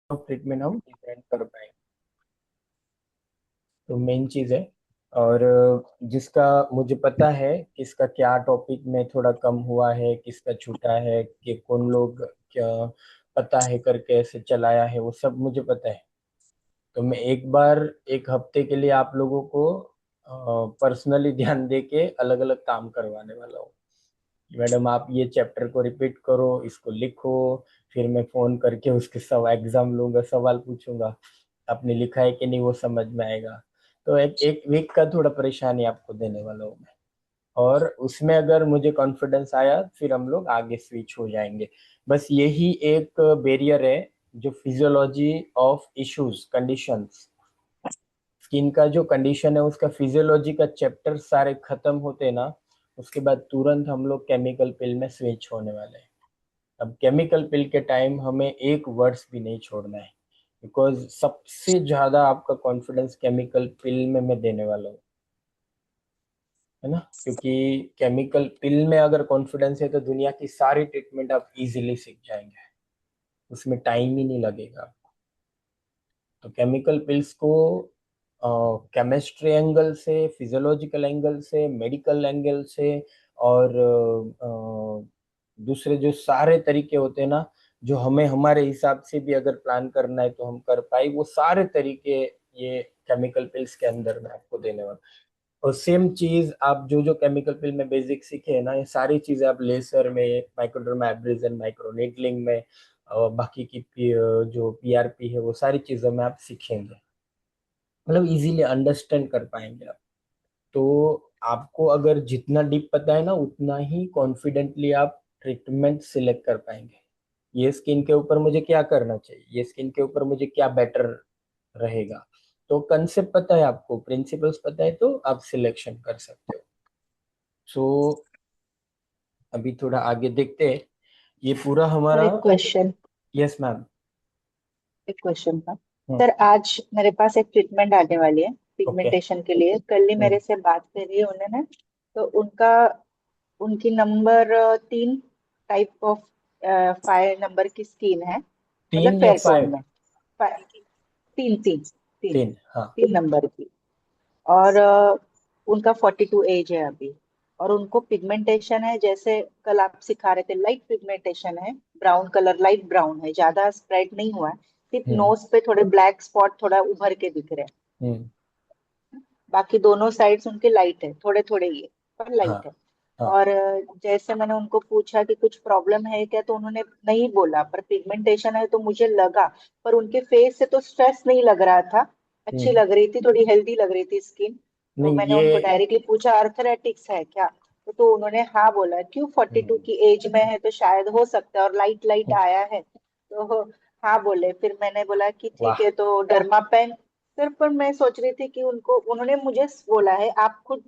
Treatment हम design कर पाए। तो मेन चीज है। और जिसका मुझे पता है किसका क्या टॉपिक में थोड़ा कम हुआ है, किसका छूटा है, कि कौन लोग क्या पता है करके ऐसे चलाया है, वो सब मुझे पता है। तो मैं एक बार एक हफ्ते के लिए आप लोगों को पर्सनली ध्यान दे के अलग अलग काम करवाने वाला हूँ। मैडम आप ये चैप्टर को रिपीट करो, इसको लिखो। फिर मैं फोन करके उसके सब एग्जाम लूंगा, सवाल पूछूंगा, आपने लिखा है कि नहीं वो समझ में आएगा। तो एक एक वीक का थोड़ा परेशानी आपको देने वाला हूँ मैं। और उसमें अगर मुझे कॉन्फिडेंस आया फिर हम लोग आगे स्विच हो जाएंगे। बस यही एक बैरियर है, जो physiology of issues conditions, skin का जो कंडीशन है उसका फिजियोलॉजी का चैप्टर सारे खत्म होते ना, उसके बाद तुरंत हम लोग केमिकल पिल में स्विच होने वाले हैं। अब केमिकल पिल के टाइम हमें एक वर्ड्स भी नहीं छोड़ना है, बिकॉज सबसे ज्यादा आपका कॉन्फिडेंस केमिकल पिल में मैं देने वाला हूँ, है ना। क्योंकि केमिकल पिल में अगर कॉन्फिडेंस है तो दुनिया की सारी ट्रीटमेंट आप इजीली सीख जाएंगे, उसमें टाइम ही नहीं लगेगा। तो केमिकल पिल्स को केमिस्ट्री एंगल से, फिजियोलॉजिकल एंगल से, मेडिकल एंगल से, और दूसरे जो सारे तरीके होते हैं ना, जो हमें हमारे हिसाब से भी अगर प्लान करना है तो हम कर पाए, वो सारे तरीके ये केमिकल पिल्स के अंदर में आपको देने वाला। और सेम चीज आप जो जो केमिकल पिल में बेसिक सीखे हैं ना, ये सारी चीजें आप लेसर में, माइक्रोडर्मा एब्रेजन, माइक्रो नीडलिंग में, और बाकी की जो पीआरपी है वो सारी चीजों में आप सीखेंगे, मतलब इजीली अंडरस्टैंड कर पाएंगे आप। तो आपको अगर जितना डीप पता है ना उतना ही कॉन्फिडेंटली आप ट्रीटमेंट सिलेक्ट कर पाएंगे। ये स्किन के ऊपर मुझे क्या करना चाहिए, ये स्किन के ऊपर मुझे क्या बेटर रहेगा। तो कंसेप्ट पता है आपको, प्रिंसिपल्स पता है, तो आप सिलेक्शन कर सकते हो। सो अभी थोड़ा आगे देखते हैं। ये पूरा और हमारा। एक क्वेश्चन यस मैम। एक क्वेश्चन था हम्म। सर। आज मेरे पास एक ट्रीटमेंट आने वाली है ओके। पिगमेंटेशन के लिए। कल ही हम्म। मेरे से बात करी है उन्होंने। तो उनका उनकी नंबर 3 टाइप ऑफ 5 नंबर की स्किन है। मतलब 3 या फेयर टोन 5? में। 3 3 3 3, हाँ। 3 नंबर की। और उनका 42 एज है अभी। और उनको पिगमेंटेशन है, जैसे कल आप सिखा रहे थे, लाइट पिगमेंटेशन है। ब्राउन कलर, लाइट ब्राउन है, ज्यादा स्प्रेड नहीं हुआ है। सिर्फ हम्म। नोज पे थोड़े ब्लैक स्पॉट थोड़ा उभर के दिख रहे हैं। हम्म। बाकी दोनों साइड्स उनके लाइट है, थोड़े थोड़े ही है, पर हाँ। लाइट है। हाँ। और जैसे मैंने उनको पूछा कि कुछ प्रॉब्लम है क्या, तो उन्होंने नहीं बोला, पर पिगमेंटेशन है तो मुझे लगा। पर उनके फेस से तो स्ट्रेस नहीं लग रहा था। अच्छी हम्म। लग रही थी, थोड़ी हेल्दी लग रही थी स्किन। तो नहीं मैंने ये। उनको डायरेक्टली पूछा अर्थराइटिक्स है क्या। तो उन्होंने हाँ बोला। क्यों, 42 हम्म। की एज में है तो शायद हो सकता है, और लाइट लाइट हम्म। आया है तो हाँ बोले। फिर मैंने बोला कि ठीक वाह। है, तो डर्मा पेन। सिर्फ पर मैं सोच रही थी कि उनको, उन्होंने मुझे बोला है आप खुद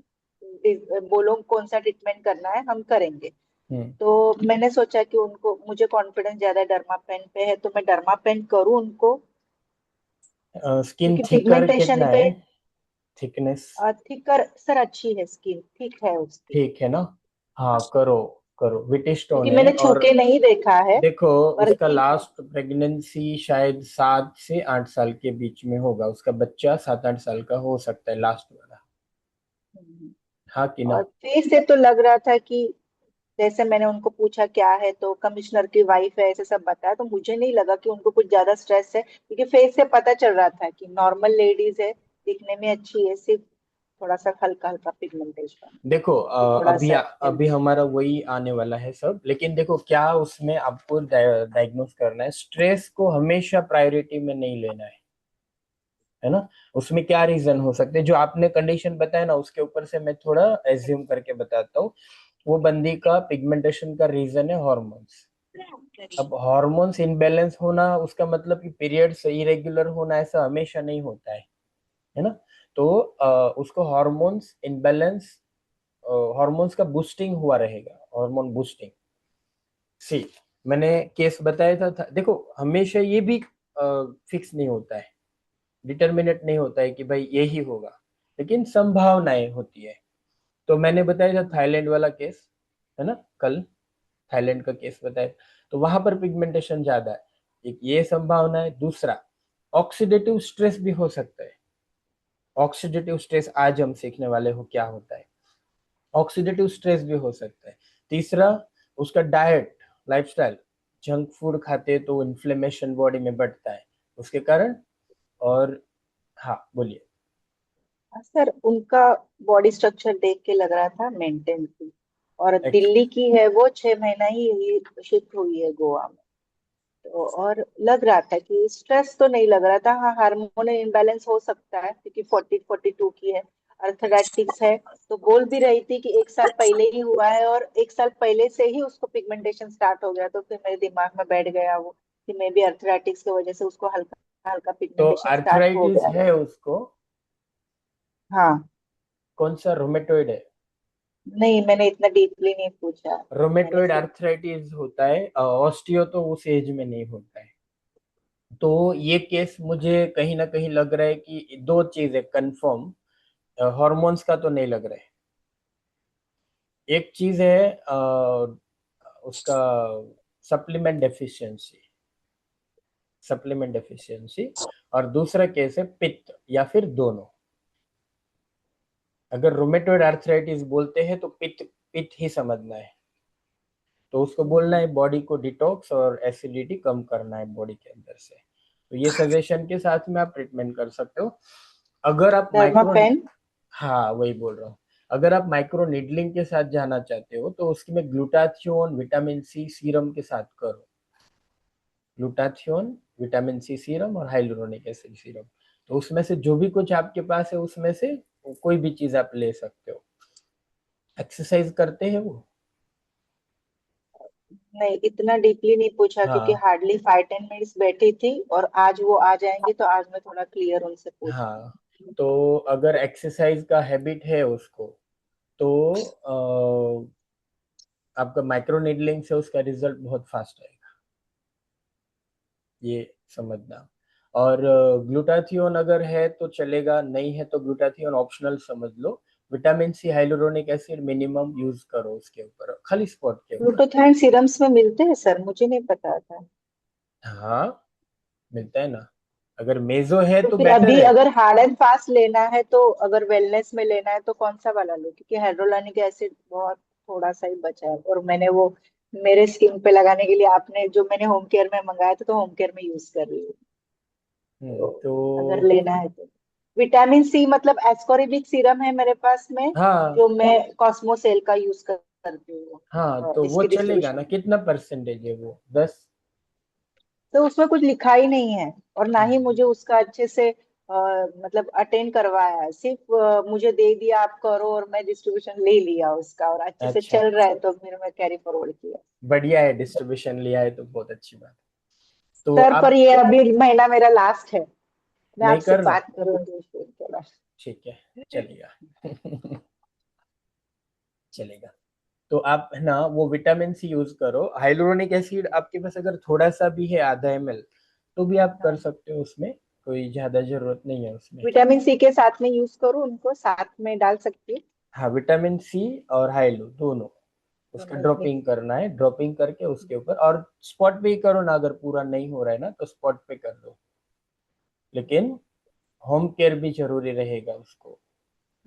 बोलो कौन सा ट्रीटमेंट करना है, हम करेंगे। हम्म। तो मैंने सोचा कि उनको, मुझे कॉन्फिडेंस ज्यादा डर्मा पेन पे है, तो मैं डर्मा पेन करूँ उनको। स्किन क्योंकि थिकर पिगमेंटेशन कितना पे है, थिकनेस? थिकर सर, अच्छी है स्किन, ठीक है उसकी। ठीक है ना। हाँ करो, करो, विटिस्टोन क्योंकि है। मैंने छू और के नहीं देखा है। देखो, पर उसका लास्ट प्रेगनेंसी शायद 7 से 8 साल के बीच में होगा, उसका बच्चा 7-8 साल का हो सकता है लास्ट वाला। हाँ कि और ना। फेस से तो लग रहा था कि, जैसे मैंने उनको पूछा क्या है, तो कमिश्नर की वाइफ है, ऐसे सब बताया, तो मुझे नहीं लगा कि उनको कुछ ज्यादा स्ट्रेस है, क्योंकि फेस से पता चल रहा था कि नॉर्मल लेडीज है, दिखने में अच्छी है, सिर्फ थोड़ा सा हल्का हल्का पिगमेंटेशन, देखो तो थोड़ा अभी सा अभी हेल्दी। हमारा वही आने वाला है सब। लेकिन देखो क्या उसमें आपको डायग्नोस करना है, स्ट्रेस को हमेशा प्रायोरिटी में नहीं लेना है ना। उसमें क्या रीजन हो सकते हैं, जो आपने कंडीशन बताया ना उसके ऊपर से मैं थोड़ा एज्यूम करके बताता हूँ। वो बंदी का पिगमेंटेशन का रीजन है हॉर्मोन्स। अब हॉर्मोन्स इनबैलेंस होना उसका मतलब कि पीरियड्स इरेगुलर होना ऐसा हमेशा नहीं होता है ना। तो उसको हॉर्मोन्स इनबैलेंस, हॉर्मोन्स का बूस्टिंग हुआ रहेगा, हार्मोन बूस्टिंग। सी, मैंने केस बताया था, देखो हमेशा ये भी फिक्स नहीं होता है, डिटर्मिनेट नहीं होता है कि भाई यही होगा, लेकिन संभावनाएं होती है। तो मैंने बताया था थाईलैंड वाला केस, है ना, कल थाईलैंड का केस बताया। तो वहां पर पिगमेंटेशन ज्यादा है। एक ये संभावना है। दूसरा, ऑक्सीडेटिव स्ट्रेस भी हो सकता है। ऑक्सीडेटिव स्ट्रेस आज हम सीखने वाले हो क्या होता है। ऑक्सीडेटिव स्ट्रेस भी हो सकता है। तीसरा, उसका डाइट, लाइफस्टाइल, जंक फूड खाते तो इन्फ्लेमेशन बॉडी में बढ़ता है उसके कारण। और हाँ बोलिए। सर उनका बॉडी स्ट्रक्चर देख के लग रहा था मेंटेन थी, और एक्स दिल्ली की है वो, 6 महीना ही यही शिफ्ट हुई है गोवा में। तो और लग रहा था कि स्ट्रेस तो नहीं लग रहा था। हाँ, हार्मोनल इम्बैलेंस हो सकता है क्योंकि 40-42 की है, अर्थराइटिस है। तो बोल भी रही थी कि 1 साल पहले ही हुआ है, और 1 साल पहले से ही उसको पिगमेंटेशन स्टार्ट हो गया। तो फिर मेरे दिमाग में बैठ गया वो कि मे बी अर्थराइटिस की वजह से उसको हल्का हल्का तो पिगमेंटेशन स्टार्ट हो आर्थराइटिस गया है। है उसको? हाँ। कौन सा रोमेटोइड है? नहीं, मैंने इतना डीपली नहीं पूछा। मैंने रोमेटोइड सिर्फ आर्थराइटिस होता है, ऑस्टियो तो उस एज में नहीं होता है। तो ये केस मुझे कहीं ना कहीं लग रहा है कि दो चीज है कंफर्म, हॉर्मोन्स का तो नहीं लग रहा है। एक चीज है उसका सप्लीमेंट डेफिशिएंसी, सप्लीमेंट डेफिशिएंसी। और दूसरा केस है पित्त या फिर दोनों। अगर रोमेटोइड आर्थराइटिस बोलते हैं तो पित्त, पित्त ही समझना है। तो उसको बोलना है बॉडी को डिटॉक्स और एसिडिटी कम करना है बॉडी के अंदर से। तो ये सजेशन के साथ में आप ट्रीटमेंट कर सकते हो। अगर आप माइक्रो, डर्मापेन। हाँ वही बोल रहा हूँ। अगर आप माइक्रो नीडलिंग के साथ जाना चाहते हो तो उसकी में ग्लूटाथियोन विटामिन सी सीरम के साथ करो। ग्लूटाथियोन, विटामिन सी सीरम और हाइलुरोनिक एसिड सीरम। तो उसमें से जो भी कुछ आपके पास है उसमें से कोई भी चीज आप ले सकते हो। एक्सरसाइज करते हैं वो? नहीं, इतना डीपली नहीं पूछा क्योंकि हाँ हार्डली 5-10 मिनट्स बैठी थी, और आज वो आ जाएंगे तो आज मैं थोड़ा क्लियर उनसे हाँ। पूछूंगी। तो अगर एक्सरसाइज का हैबिट है उसको, तो आपका माइक्रो नीडलिंग से उसका रिजल्ट बहुत फास्ट आएगा, ये समझना। और ग्लूटाथियोन अगर है तो चलेगा, नहीं है तो ग्लूटाथियोन ऑप्शनल समझ लो। Vitamin C hyaluronic acid minimum use करो उसके ऊपर, खाली स्पॉट के ऊपर। ग्लूटाथाइन सीरम्स में मिलते हैं सर? मुझे नहीं पता था। हाँ मिलता है ना। अगर मेजो है तो तो फिर बेटर अभी है। अगर हार्ड एंड फास्ट लेना है, तो अगर वेलनेस में लेना है तो कौन सा वाला लो? क्योंकि हाइड्रोलानिक एसिड बहुत थोड़ा सा ही बचा है, और मैंने वो मेरे स्किन पे लगाने के लिए आपने जो मैंने होम केयर में मंगाया था, तो होम केयर में यूज कर रही हूँ। तो तो अगर लेना है तो विटामिन सी मतलब एस्कॉरिबिक सीरम है मेरे पास में, हाँ जो मैं कॉस्मोसेल का यूज करती हूँ हाँ, तो वो इसके चलेगा ना। डिस्ट्रीब्यूशन। कितना परसेंटेज है वो? 10? तो उसमें कुछ लिखा ही नहीं है, और ना ही मुझे उसका अच्छे से मतलब अटेंड करवाया है। सिर्फ मुझे दे दिया आप करो, और मैं डिस्ट्रीब्यूशन ले लिया उसका, और अच्छे से अच्छा, चल रहा है तो फिर मैं कैरी फॉरवर्ड किया। बढ़िया है, डिस्ट्रीब्यूशन लिया है तो बहुत अच्छी बात है। तो सर पर आप ये अभी महीना मेरा लास्ट है, मैं नहीं आपसे करना? बात करूंगी फिर थोड़ा। ठीक है, चलेगा। चलेगा। तो आप है ना वो विटामिन सी यूज करो। हाइलुरोनिक एसिड आपके पास अगर थोड़ा सा भी है, ½ ml, तो भी आप कर हाँ, सकते हो उसमें। कोई ज्यादा जरूरत नहीं है उसमें। विटामिन सी के साथ में यूज करूँ, उनको साथ में डाल सकती है? हाँ, विटामिन सी और हाइलो दोनों, उसका दोनों ड्रॉपिंग मिक्स। करना है। ड्रॉपिंग करके उसके ऊपर, और स्पॉट पे ही करो ना, अगर पूरा नहीं हो रहा है ना तो स्पॉट पे कर दो। लेकिन होम केयर भी जरूरी रहेगा उसको।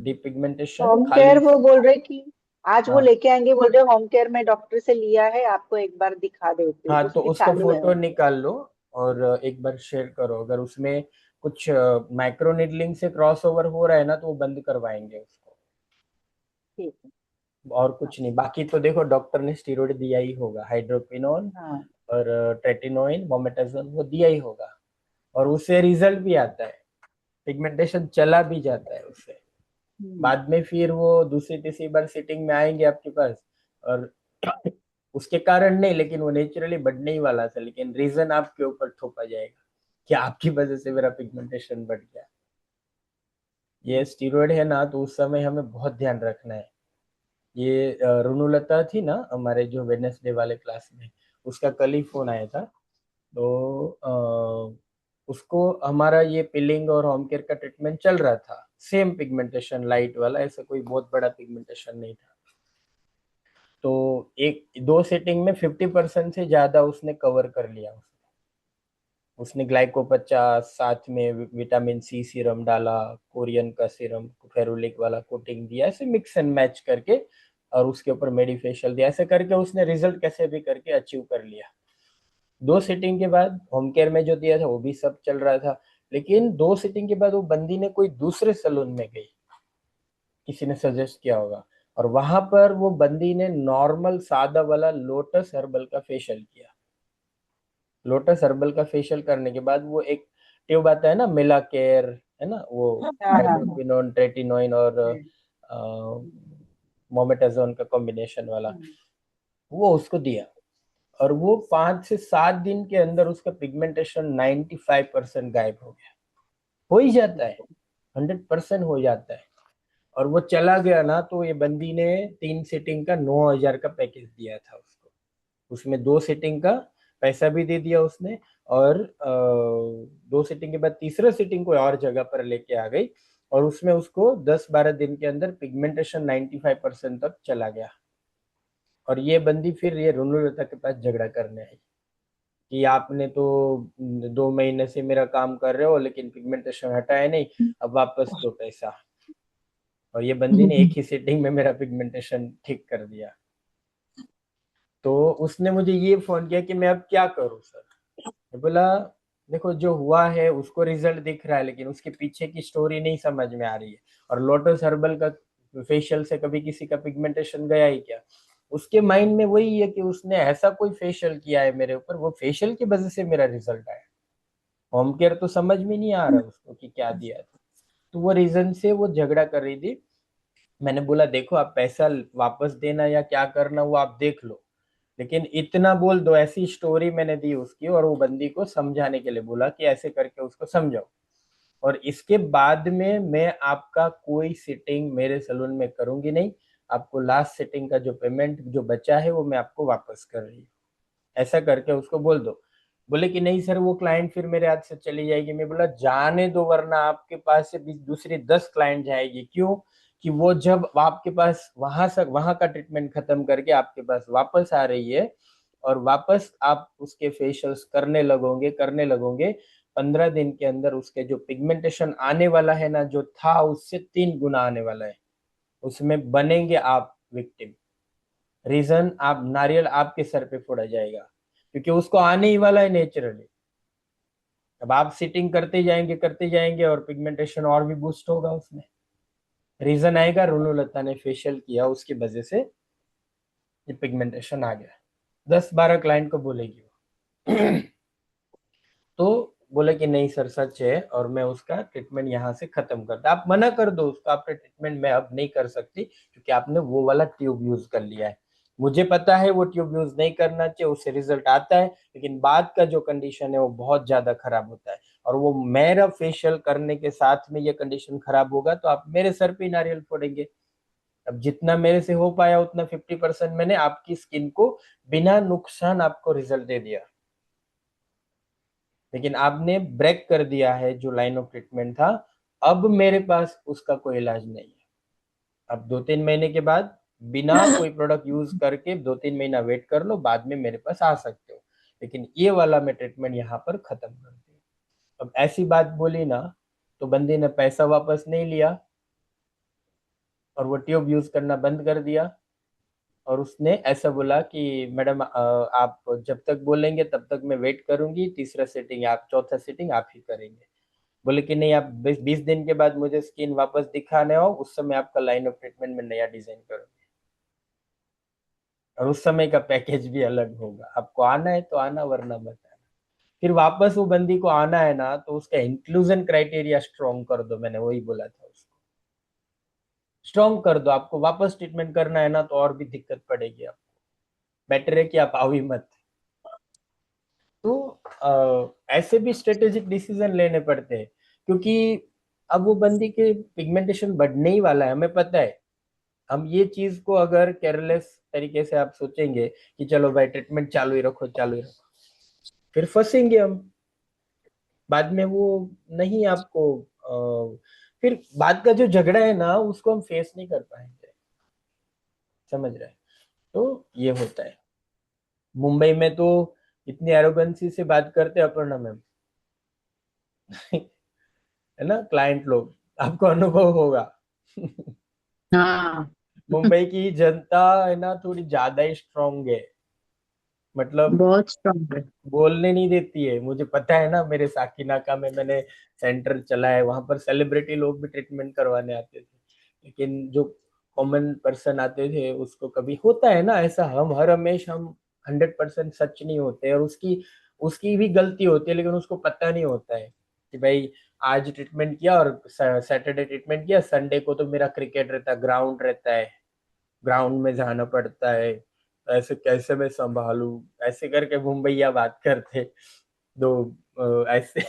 डिपिगमेंटेशन होम केयर खाली। वो बोल रहे कि आज वो हाँ लेके आएंगे, बोल रहे होम केयर में डॉक्टर से लिया है, आपको एक बार दिखा देती हूँ, हाँ, तो तो उसकी उसका चालू है फोटो होम केयर। निकाल लो और एक बार शेयर करो। अगर उसमें कुछ माइक्रो निडलिंग से क्रॉस ओवर हो रहा है ना तो वो बंद करवाएंगे उसको। ठीक है। और हाँ। कुछ नहीं, बाकी तो देखो डॉक्टर ने स्टीरॉयड दिया ही होगा, हाइड्रोक्विनोन हाँ। और ट्रेटिनोइन मोमेटाजोन वो दिया ही होगा। और उससे रिजल्ट भी आता है, पिगमेंटेशन चला भी जाता है उससे। हम्म। बाद में फिर वो दूसरी तीसरी बार सिटिंग में आएंगे आपके पास, और उसके कारण नहीं, लेकिन वो नेचुरली बढ़ने ही वाला था, लेकिन रीजन आपके ऊपर थोपा जाएगा कि आपकी वजह से मेरा पिगमेंटेशन बढ़ गया। ये स्टीरॉयड है ना, तो उस समय हमें बहुत ध्यान रखना है। ये रुनुलता थी ना हमारे जो वेडनेसडे वाले क्लास में, उसका कल ही फोन आया था। तो उसको हमारा ये पिलिंग और होम केयर का ट्रीटमेंट चल रहा था, सेम पिगमेंटेशन लाइट वाला, ऐसा कोई बहुत बड़ा पिगमेंटेशन नहीं था। तो एक दो सेटिंग में 50% से ज्यादा उसने कवर कर लिया उसने। उसने ग्लाइकोपचास, साथ में विटामिन सी सीरम डाला, कोरियन का सीरम, फेरुलिक वाला कोटिंग दिया, ऐसे मिक्स एंड मैच करके, और उसके ऊपर मेडिफेशियल दिया, ऐसे करके उसने रिजल्ट कैसे भी करके अचीव कर लिया। 2 सीटिंग के बाद होम केयर में जो दिया था वो भी सब चल रहा था। लेकिन 2 सीटिंग के बाद वो बंदी ने कोई दूसरे सलून में गई, किसी ने सजेस्ट किया होगा, और वहां पर वो बंदी ने नॉर्मल सादा वाला लोटस हर्बल का फेशियल किया। लोटस हर्बल का फेशियल करने के बाद वो एक ट्यूब आता है ना, मिला केयर, है ना वो, हाँ हाँ हाँ। हाइड्रोक्विनोन, ट्रेटिनोइन और हम्म, मोमेटाजोन का कॉम्बिनेशन वाला, हम्म, वो उसको दिया। और वो 5 से 7 दिन के अंदर उसका पिगमेंटेशन 95% गायब हो गया। हो ही जाता है, 100% हो जाता है। और वो चला गया ना, तो ये बंदी ने 3 सीटिंग का 9,000 का पैकेज दिया था उसको। उसमें 2 सीटिंग का पैसा भी दे दिया उसने, और 2 सीटिंग के बाद तीसरा सीटिंग कोई और जगह पर लेके आ गई, और उसमें उसको 10-12 दिन के अंदर पिगमेंटेशन 95% तक चला गया। और ये बंदी फिर ये रुनुलता के पास झगड़ा करने आई कि आपने तो 2 महीने से मेरा काम कर रहे हो लेकिन पिगमेंटेशन हटाया नहीं, अब वापस दो पैसा। और ये बंदी ने एक ही सीटिंग में मेरा पिगमेंटेशन ठीक कर दिया। तो उसने मुझे ये फोन किया कि मैं अब क्या करूं सर। मैं बोला, देखो जो हुआ है उसको रिजल्ट दिख रहा है, लेकिन उसके पीछे की स्टोरी नहीं समझ में आ रही है। और लोटस हर्बल का फेशियल से कभी किसी का पिगमेंटेशन गया ही क्या? उसके माइंड में वही है कि उसने ऐसा कोई फेशियल किया है मेरे ऊपर, वो फेशियल की वजह से मेरा रिजल्ट आया। होम केयर तो समझ में नहीं आ रहा उसको कि क्या दिया था। तो वो रीजन से वो झगड़ा कर रही थी। मैंने बोला देखो, आप पैसा वापस देना या क्या करना वो आप देख लो, लेकिन इतना बोल दो, ऐसी स्टोरी मैंने दी उसकी, और वो बंदी को समझाने के लिए बोला कि ऐसे करके उसको समझाओ। और इसके बाद में मैं आपका कोई सिटिंग मेरे सलून में करूंगी नहीं। आपको लास्ट सिटिंग का जो पेमेंट जो बचा है वो मैं आपको वापस कर रही हूँ, ऐसा करके उसको बोल दो। बोले कि नहीं सर, वो क्लाइंट फिर मेरे हाथ से चली जाएगी। मैं बोला जाने दो, वरना आपके पास से भी दूसरी 10 क्लाइंट जाएगी। क्यों? कि वो जब आपके पास वहां से वहां का ट्रीटमेंट खत्म करके आपके पास वापस आ रही है, और वापस आप उसके फेशियल्स करने लगोगे 15 दिन के अंदर उसके जो पिगमेंटेशन आने वाला है ना, जो था उससे 3 गुना आने वाला है। उसमें बनेंगे आप विक्टिम। रीजन, आप नारियल आपके सर पे फोड़ा जाएगा, क्योंकि उसको आने ही वाला है नेचुरली। अब आप सिटिंग करते जाएंगे और पिगमेंटेशन और भी बूस्ट होगा उसमें। रीजन आएगा, रुनुलता ने फेशियल किया उसकी वजह से ये पिगमेंटेशन आ गया। 10-12 क्लाइंट को बोलेगी वो। तो बोले कि नहीं सर सच है, और मैं उसका ट्रीटमेंट यहाँ से खत्म करता। आप मना कर दो उसका, आपका ट्रीटमेंट मैं अब नहीं कर सकती, क्योंकि आपने वो वाला ट्यूब यूज कर लिया है। मुझे पता है वो ट्यूब यूज नहीं करना चाहिए, उससे रिजल्ट आता है, लेकिन बाद का जो कंडीशन है वो बहुत ज्यादा खराब होता है। और वो मेरा फेशियल करने के साथ में ये कंडीशन खराब होगा तो आप मेरे सर पे ही नारियल फोड़ेंगे। अब जितना मेरे से हो पाया उतना 50% मैंने आपकी स्किन को बिना नुकसान आपको रिजल्ट दे दिया। लेकिन आपने ब्रेक कर दिया है जो लाइन ऑफ ट्रीटमेंट था। अब मेरे पास उसका कोई इलाज नहीं है। अब 2-3 महीने के बाद बिना कोई प्रोडक्ट यूज करके 2-3 महीना वेट कर लो, बाद में मेरे पास आ सकते हो, लेकिन ये वाला मैं ट्रीटमेंट यहाँ पर खत्म कर दिया। अब ऐसी बात बोली ना, तो बंदी ने पैसा वापस नहीं लिया, और वो ट्यूब यूज करना बंद कर दिया। और उसने ऐसा बोला कि मैडम आप जब तक बोलेंगे तब तक मैं वेट करूंगी, तीसरा सेटिंग आप, चौथा सेटिंग आप ही करेंगे। बोले कि नहीं, आप 20 दिन के बाद मुझे स्किन वापस दिखाने हो, उस समय आपका लाइन ऑफ ट्रीटमेंट में नया डिजाइन करूंगी, और उस समय का पैकेज भी अलग होगा। आपको आना है तो आना, वरना मत आना। फिर वापस वो बंदी को आना है ना, तो उसका इंक्लूजन क्राइटेरिया स्ट्रॉन्ग कर दो, मैंने वही बोला था उसको। स्ट्रॉन्ग कर दो, आपको वापस ट्रीटमेंट करना है ना तो और भी दिक्कत पड़ेगी आपको। बेटर है कि आप आओ ही मत। तो ऐसे भी स्ट्रेटेजिक डिसीजन लेने पड़ते हैं, क्योंकि अब वो बंदी के पिगमेंटेशन बढ़ने ही वाला है, हमें पता है। हम ये चीज को अगर केयरलेस तरीके से आप सोचेंगे कि चलो भाई ट्रीटमेंट चालू ही रखो, चालू ही रखो, फिर फंसेंगे हम। बाद में वो नहीं आपको फिर बाद का जो झगड़ा है ना उसको हम फेस नहीं कर पाएंगे। समझ रहे हैं? तो ये होता है। मुंबई में तो इतनी एरोगेंसी से बात करते हैं अपर्णा मैम, है ना, क्लाइंट लोग, आपको अनुभव होगा। हाँ। मुंबई की जनता है ना थोड़ी ज्यादा ही स्ट्रांग है, मतलब बहुत स्ट्रांग है। बोलने नहीं देती है। मुझे पता है ना, मेरे साकीनाका में मैंने सेंटर चला है, वहां पर सेलिब्रिटी लोग भी ट्रीटमेंट करवाने आते थे, लेकिन जो कॉमन पर्सन आते थे उसको कभी होता है ना ऐसा, हम हर हमेशा हम 100% सच नहीं होते, और उसकी उसकी भी गलती होती है, लेकिन उसको पता नहीं होता है कि भाई आज ट्रीटमेंट किया और सैटरडे ट्रीटमेंट किया, संडे को तो मेरा क्रिकेट रहता है, ग्राउंड रहता है, ग्राउंड में जाना पड़ता है, तो ऐसे कैसे मैं संभालूं, ऐसे करके मुंबईया बात करते। दो ऐसे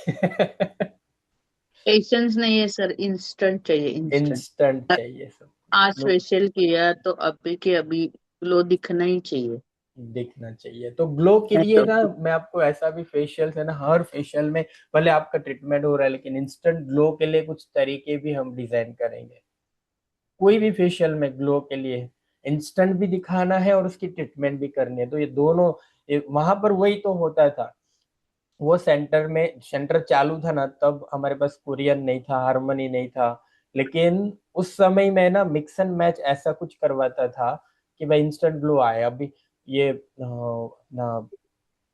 पेशेंस नहीं है सर, इंस्टेंट चाहिए, इंस्टेंट। इंस्टेंट चाहिए सब आज कुछ। फेशियल किया तो अभी के अभी ग्लो दिखना ही चाहिए। दिखना चाहिए, तो ग्लो के है लिए तो। ना मैं आपको ऐसा भी फेशियल है ना, हर फेशियल में भले आपका ट्रीटमेंट हो रहा है, लेकिन इंस्टेंट ग्लो के लिए कुछ तरीके भी हम डिजाइन करेंगे। कोई भी फेशियल में ग्लो के लिए इंस्टेंट भी दिखाना है और उसकी ट्रीटमेंट भी करनी है, तो ये दोनों, वहां पर वही तो होता था। वो सेंटर चालू था ना, तब हमारे पास कुरियन नहीं था, हारमोनी नहीं था, लेकिन उस समय मैं ना मिक्स एंड मैच ऐसा कुछ करवाता था कि भाई इंस्टेंट ग्लो आए। अभी ये ना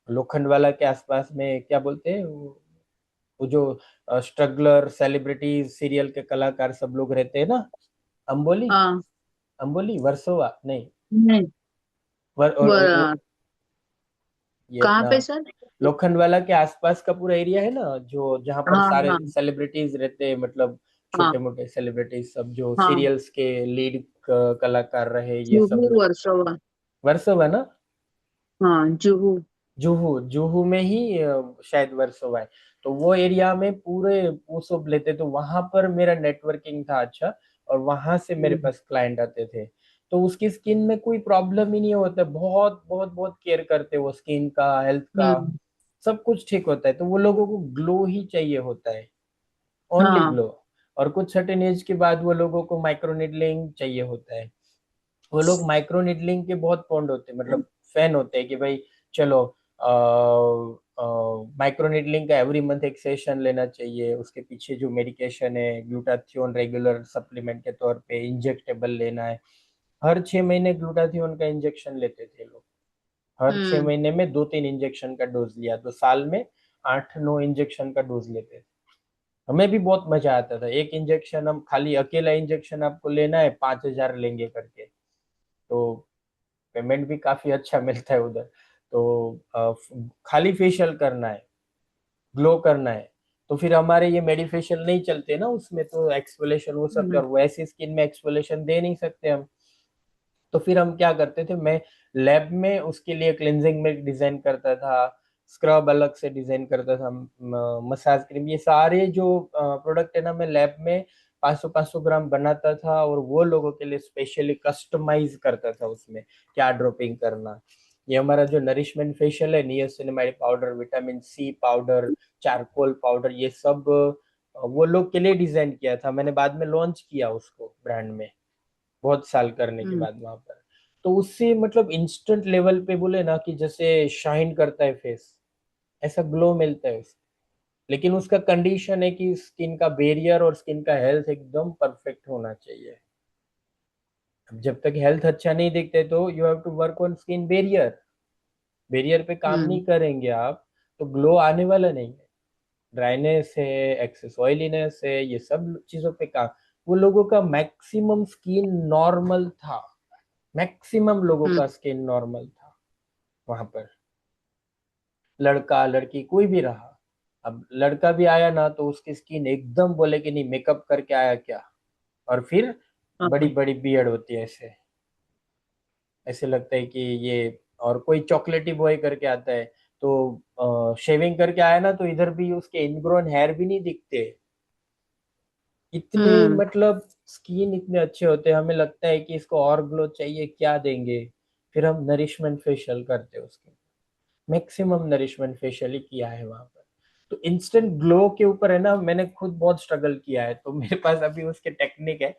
लोखंड वाला के आसपास में क्या बोलते हैं वो जो स्ट्रगलर सेलिब्रिटीज सीरियल के कलाकार सब लोग रहते हैं ना, अंबोली, हाँ। अंबोली वर्सोवा नहीं, नहीं। और वो ये कहाँ अपना पे सर? लोखंड वाला के आसपास का पूरा एरिया है ना, जो जहाँ पर हाँ सारे हाँ सेलिब्रिटीज रहते हैं, मतलब हाँ छोटे मोटे सेलिब्रिटीज सब जो हाँ। सीरियल्स के लीड कलाकार रहे, ये सब जुहू लोग। वर्सोवा। वर्सोवा ना, हाँ जुहू। जुहू, जुहू में ही शायद वर्सोवा है। तो वो एरिया में पूरे वो सब लेते, तो वहां पर मेरा नेटवर्किंग था अच्छा, और वहां से मेरे हम्म पास क्लाइंट आते थे। तो उसकी स्किन में कोई प्रॉब्लम ही नहीं होता, बहुत बहुत बहुत केयर करते वो स्किन का, हेल्थ का, हम्म। सब कुछ ठीक होता है। तो वो लोगों को ग्लो ही चाहिए होता है, ओनली हाँ। ग्लो। और कुछ सर्टेन एज के बाद वो लोगों को माइक्रो निडलिंग चाहिए होता है। वो लोग माइक्रो निडलिंग के बहुत फॉन्ड होते हैं, मतलब फैन होते हैं कि भाई चलो माइक्रो निडलिंग का एवरी मंथ एक सेशन लेना चाहिए, उसके पीछे जो मेडिकेशन है ग्लूटाथियोन रेगुलर सप्लीमेंट के तौर पे इंजेक्टेबल लेना है। हर 6 महीने ग्लूटाथियोन का इंजेक्शन लेते थे लोग, हर छह हम्म महीने में 2-3 इंजेक्शन का डोज लिया, तो साल में 8-9 इंजेक्शन का डोज लेते थे। हमें भी बहुत मजा आता था, एक इंजेक्शन हम खाली अकेला इंजेक्शन आपको लेना है 5,000 लेंगे करके, तो पेमेंट भी काफी अच्छा मिलता है उधर। तो खाली फेशियल करना है, ग्लो करना है, तो फिर हमारे ये मेडिफेशियल नहीं चलते ना, उसमें तो एक्सफोलेशन वो सब, हम्म और वैसी स्किन में एक्सफोलेशन दे नहीं सकते हम। तो फिर हम क्या करते थे, मैं लैब में उसके लिए क्लिनजिंग मिल्क डिजाइन करता था, स्क्रब अलग से डिजाइन करता था, मसाज क्रीम, ये सारे जो प्रोडक्ट है ना, मैं लैब में 500-500 ग्राम बनाता था, और वो लोगों के लिए स्पेशली कस्टमाइज करता था उसमें क्या ड्रॉपिंग करना। ये हमारा जो नरिशमेंट फेशियल है, niacinamide powder, vitamin C powder, charcoal powder, ये सब वो लोग के लिए डिजाइन किया था मैंने, बाद में लॉन्च किया उसको ब्रांड में, बहुत साल करने के हम्म बाद वहां पर। तो उससे मतलब इंस्टेंट लेवल पे बोले ना कि जैसे शाइन करता है फेस, ऐसा ग्लो मिलता है उससे। लेकिन उसका कंडीशन है कि स्किन का बैरियर और स्किन का हेल्थ एकदम परफेक्ट होना चाहिए। अब जब तक हेल्थ अच्छा नहीं दिखते तो you have to work on skin barrier, barrier पे काम हम्म नहीं करेंगे आप तो ग्लो आने वाला नहीं है। ड्राइनेस है, एक्सेस ऑयलीनेस है, ये सब चीजों पे काम। वो लोगों का मैक्सिमम स्किन नॉर्मल था, मैक्सिमम लोगों हम्म का स्किन नॉर्मल था वहां पर, लड़का लड़की कोई भी रहा। अब लड़का भी आया ना तो उसकी स्किन एकदम बोले कि नहीं मेकअप करके आया क्या, और फिर बड़ी हाँ। बड़ी बियर्ड होती है, ऐसे ऐसे लगता है कि ये, और कोई चॉकलेटी बॉय करके आता है तो शेविंग करके आया ना, तो इधर भी उसके इनग्रोन हेयर भी नहीं दिखते, इतने हम्म मतलब स्किन इतने अच्छे होते हैं, हमें लगता है कि इसको और ग्लो चाहिए, क्या देंगे, फिर हम नरिशमेंट फेशियल करते हैं उसके, मैक्सिमम नरिशमेंट फेशियल ही किया है वहां पर। तो इंस्टेंट ग्लो के ऊपर है ना, मैंने खुद बहुत स्ट्रगल किया है, तो मेरे पास अभी उसके टेक्निक है,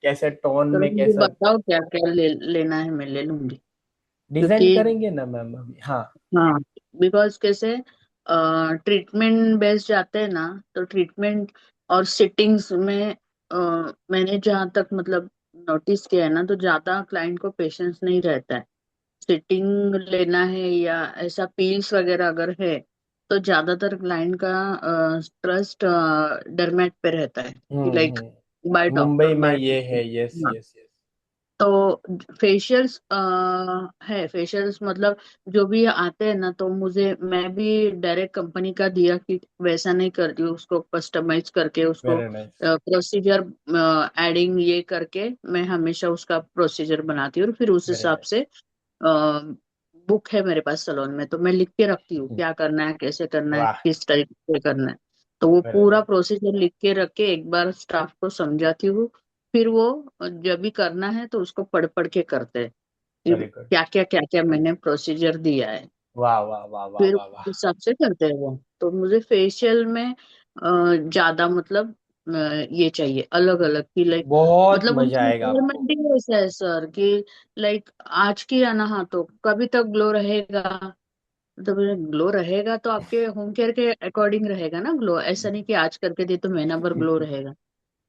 कैसे टोन चलो में मुझे कैसा बताओ क्या क्या लेना है, मैं ले लूंगी। डिजाइन क्योंकि करेंगे ना मैम अभी, हाँ। हाँ, बिकॉज कैसे ट्रीटमेंट बेस्ड जाते हैं ना, तो ट्रीटमेंट और सिटिंग्स में मैंने जहाँ तक मतलब नोटिस किया है ना, तो ज्यादा क्लाइंट को पेशेंस नहीं रहता है। सिटिंग लेना है या ऐसा पील्स वगैरह अगर है, तो ज्यादातर क्लाइंट का ट्रस्ट डरमेट पे रहता है कि लाइक बाय मुंबई डॉक्टर में बाय। ये है, यस यस यस। तो फेशियल्स है, फेशियल्स मतलब जो भी आते हैं ना, तो मुझे मैं भी डायरेक्ट कंपनी का दिया कि वैसा नहीं करती हूँ, उसको कस्टमाइज करके उसको वेरी नाइस। प्रोसीजर एडिंग ये करके मैं हमेशा उसका प्रोसीजर बनाती हूँ, और फिर उस वेरी हिसाब नाइस। से बुक है मेरे पास सलोन में, तो मैं लिख के रखती हूँ क्या करना है, कैसे करना है, वाह। किस तरीके से करना है। तो वो वेरी पूरा नाइस। प्रोसीजर लिख के रख के एक बार स्टाफ को समझाती हूँ। फिर वो जब भी करना है तो उसको पढ़ पढ़ के करते हैं कि वेरी गुड। क्या क्या मैंने प्रोसीजर दिया है, वाह वाह वाह वाह फिर वाह उस वाह। हिसाब से करते हैं वो। तो मुझे फेशियल में ज्यादा मतलब ये चाहिए अलग अलग की, लाइक बहुत मतलब मजा उनकी आएगा आपको। रिक्वायरमेंट ही ऐसा है सर कि लाइक आज किया ना, हाँ तो कभी तक ग्लो रहेगा। तो ग्लो रहेगा तो आपके होम केयर के अकॉर्डिंग रहेगा ना ग्लो, ऐसा नहीं कि आज करके दे तो महीना भर ग्लो रहेगा।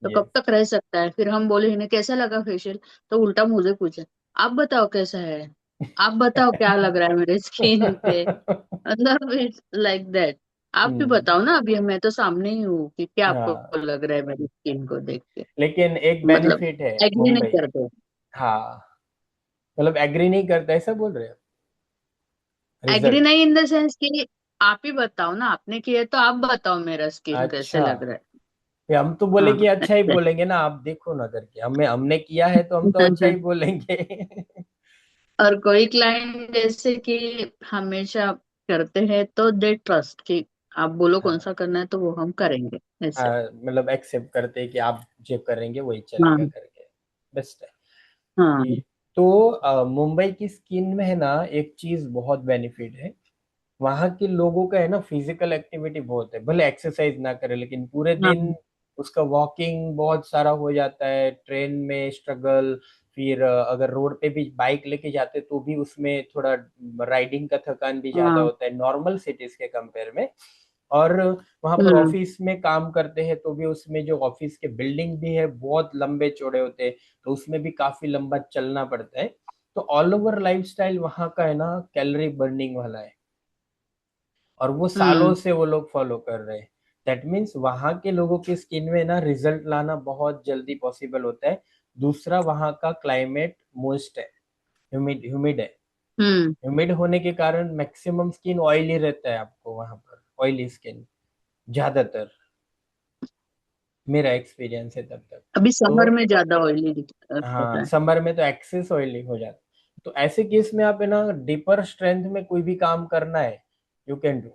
तो कब यस। तक रह सकता है? फिर हम बोले इन्हें कैसा लगा फेशियल, तो उल्टा मुझे पूछे आप बताओ कैसा है, आप बताओ क्या लग रहा है मेरे स्किन पे, मतलब इट्स लाइक दैट। आप भी हम्म। बताओ ना, अभी मैं तो सामने ही हूँ कि क्या हाँ, आपको लग रहा है मेरी स्किन को देख के। लेकिन एक मतलब बेनिफिट है एग्री नहीं मुंबई। करते। हाँ, मतलब एग्री नहीं करता ऐसा बोल रहे हो? Agree result. नहीं इन द सेंस कि आप ही बताओ ना, आपने किया है तो आप बताओ मेरा स्किन कैसे अच्छा, लग रहा है। फिर हम तो बोले कि हाँ अच्छा ही ऐसे। बोलेंगे ना, आप देखो ना करके, हमने किया है तो हम तो अच्छा ही बोलेंगे। और कोई क्लाइंट जैसे कि हमेशा करते हैं तो दे ट्रस्ट कि आप बोलो कौन हाँ। सा करना है तो वो हम करेंगे ऐसे। मतलब एक्सेप्ट करते हैं कि आप जो करेंगे वही चलेगा हाँ करके। बेस्ट है हाँ। ये। तो मुंबई की स्किन में है ना, एक चीज बहुत बेनिफिट है। वहाँ के लोगों का है ना, फिजिकल एक्टिविटी बहुत है, भले एक्सरसाइज ना करे लेकिन पूरे दिन हाँ उसका वॉकिंग बहुत सारा हो जाता है, ट्रेन में स्ट्रगल, फिर अगर रोड पे भी बाइक लेके जाते तो भी उसमें थोड़ा राइडिंग का थकान भी ज्यादा हाँ। होता है नॉर्मल सिटीज के कंपेयर में। और वहां पर हम्म ऑफिस में काम करते हैं तो भी उसमें जो ऑफिस के बिल्डिंग भी है बहुत लंबे चौड़े होते हैं, तो उसमें भी काफी लंबा चलना पड़ता है। तो ऑल ओवर लाइफस्टाइल वहाँ का है ना, कैलोरी बर्निंग वाला है, और वो सालों हम्म से वो लोग फॉलो कर रहे हैं। दैट मीन्स वहाँ के लोगों की स्किन में ना रिजल्ट लाना बहुत जल्दी पॉसिबल होता है। दूसरा, वहाँ का क्लाइमेट मोइस्ट है, ह्यूमिड ह्यूमिड है। हम्म। ह्यूमिड होने के कारण मैक्सिमम स्किन ऑयली रहता है, आपको वहाँ पर ऑयली स्किन ज्यादातर, मेरा एक्सपीरियंस है तब तक। अभी तो समर में ज्यादा ऑयली हाँ, रहता है। समर में तो एक्सेस ऑयली हो जाता है। तो ऐसे केस में आप है ना, डीपर स्ट्रेंथ में कोई भी काम करना है, यू कैन डू।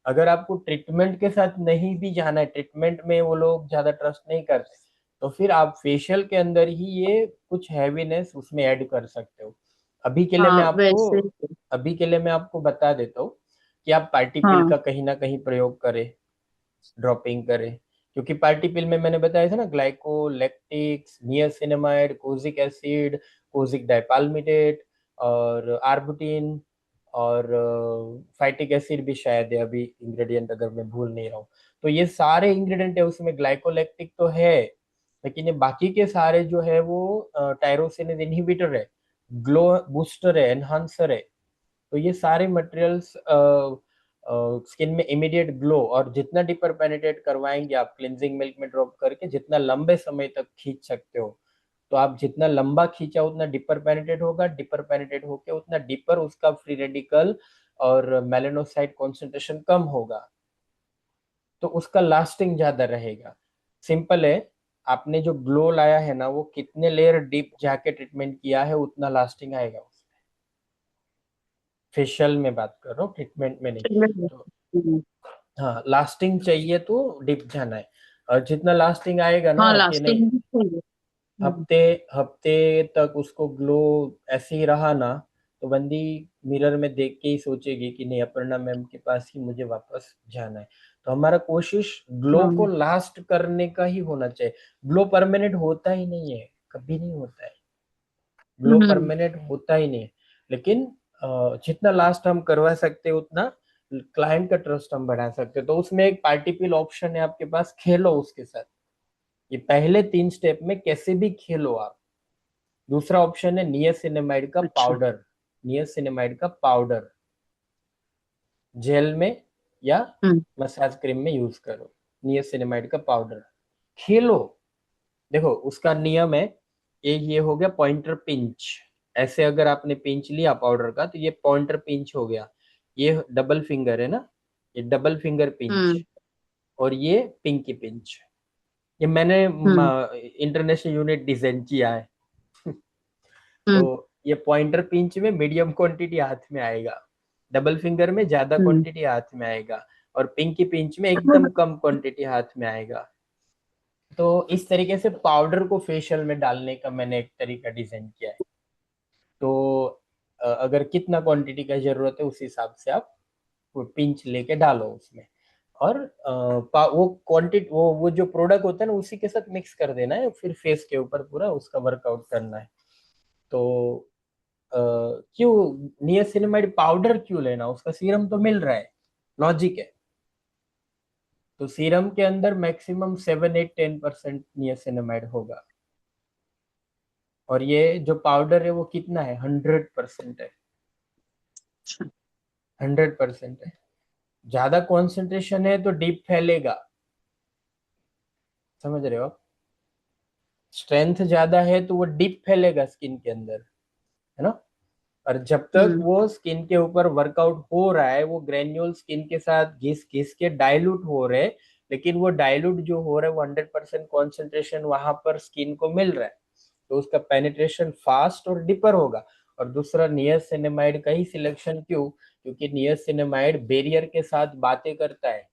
अगर आपको ट्रीटमेंट के साथ नहीं भी जाना है, ट्रीटमेंट में वो लोग ज्यादा ट्रस्ट नहीं करते, तो फिर आप फेशियल के अंदर ही ये कुछ हैवीनेस उसमें ऐड कर सकते हो। अभी के लिए मैं हाँ आपको वैसे। अभी के लिए मैं आपको बता देता हूँ कि आप पार्टी पिल हाँ का कहीं ना कहीं प्रयोग करें, ड्रॉपिंग करें। क्योंकि पार्टी पिल में मैंने बताया था ना, ग्लाइकोलैक्टिक्स, नियासिनामाइड, कोजिक एसिड, कोजिक डाइपाल्मिटेट, और आर्बुटिन, और फाइटिक एसिड भी शायद है अभी इंग्रेडिएंट, अगर मैं भूल नहीं रहा हूँ। तो ये सारे इंग्रेडिएंट है उसमें, ग्लाइकोलैक्टिक तो है, लेकिन ये बाकी के सारे जो है वो टायरोसिनेज इनहिबिटर है, ग्लो बूस्टर है, एनहांसर है। तो ये सारे मटेरियल्स स्किन में इमीडिएट ग्लो, और जितना डीपर पेनिट्रेट करवाएंगे आप क्लिनजिंग मिल्क में ड्रॉप करके, जितना लंबे समय तक खींच सकते हो, तो आप जितना लंबा खींचा उतना डीपर पेनिट्रेट होगा, डीपर पेनिट्रेट होके उतना डीपर उसका फ्री रेडिकल और मेलानोसाइट कॉन्सेंट्रेशन कम होगा, तो उसका लास्टिंग ज्यादा रहेगा। सिंपल है, आपने जो ग्लो लाया है ना, वो कितने लेयर डीप जाके ट्रीटमेंट किया है उतना लास्टिंग आएगा उसमें। फेशियल में बात कर रहा हूँ, ट्रीटमेंट में नहीं। तो हम्म, हाँ, लास्टिंग चाहिए तो डिप जाना है, और जितना लास्टिंग आएगा ना, हाँ कि नहीं लास्टिंग भी चाहिए। हम्म, हफ्ते हफ्ते तक उसको ग्लो ऐसे ही रहा ना, तो बंदी मिरर में देख के ही सोचेगी कि नहीं, अपर्णा मैम के पास ही मुझे वापस जाना है। तो हमारा कोशिश ग्लो को हाँ लास्ट करने का ही होना चाहिए। ग्लो परमानेंट होता ही नहीं है, कभी नहीं होता है, ग्लो हम्म परमानेंट होता ही नहीं है। लेकिन जितना लास्ट हम करवा सकते हैं उतना, क्लाइंट का ट्रस्ट हम बढ़ा सकते हैं। तो उसमें एक पार्टिकल ऑप्शन है आपके पास, खेलो उसके साथ। ये पहले 3 स्टेप में कैसे भी खेलो आप। दूसरा ऑप्शन है नियासिनेमाइड का अच्छा। पाउडर। नियासिनेमाइड का पाउडर जेल में या हम्म। मसाज क्रीम में यूज करो। नियासिनेमाइड का पाउडर खेलो। देखो उसका नियम है, ये हो गया पॉइंटर पिंच। ऐसे अगर आपने पिंच लिया पाउडर का तो ये पॉइंटर पिंच हो गया। ये डबल फिंगर है ना, ये डबल फिंगर पिंच। हम्म। और ये पिंकी पिंच। ये मैंने हम्म। इंटरनेशनल यूनिट डिजाइन किया है। तो हम्म। ये पॉइंटर पिंच में मीडियम क्वांटिटी हाथ में आएगा, डबल फिंगर में ज्यादा हम्म। क्वांटिटी हाथ में आएगा, और पिंकी पिंच में एकदम कम क्वांटिटी हाथ में आएगा। तो इस तरीके से पाउडर को फेशियल में डालने का मैंने एक तरीका डिजाइन किया है। तो अगर कितना क्वांटिटी का जरूरत है उस हिसाब से आप वो पिंच लेके डालो उसमें। और वो क्वांटिटी वो जो प्रोडक्ट होता है ना उसी के साथ मिक्स कर देना है, फिर फेस के ऊपर पूरा उसका वर्कआउट करना है। तो क्यों नियासिनामाइड पाउडर क्यों लेना, उसका सीरम तो मिल रहा है, लॉजिक है। तो सीरम के अंदर मैक्सिमम 7 8 10% नियासिनामाइड होगा। और ये जो पाउडर है वो कितना है, 100% है। अच्छा। 100% है। ज्यादा कॉन्सेंट्रेशन है तो डीप फैलेगा, समझ रहे हो आप। स्ट्रेंथ ज्यादा है तो वो डीप फैलेगा स्किन के अंदर, है ना। और जब तक हम्म। वो स्किन के ऊपर वर्कआउट हो रहा है वो ग्रेन्यूल स्किन के साथ घिस घिस के डाइल्यूट हो रहे हैं। लेकिन वो डाइल्यूट जो हो रहा है वो 100% कॉन्सेंट्रेशन वहां पर स्किन को मिल रहा है, तो उसका पेनिट्रेशन फास्ट और डीपर होगा। और दूसरा नियासिनामाइड का ही सिलेक्शन क्यों, क्योंकि नियासिनामाइड बैरियर के साथ बातें करता है।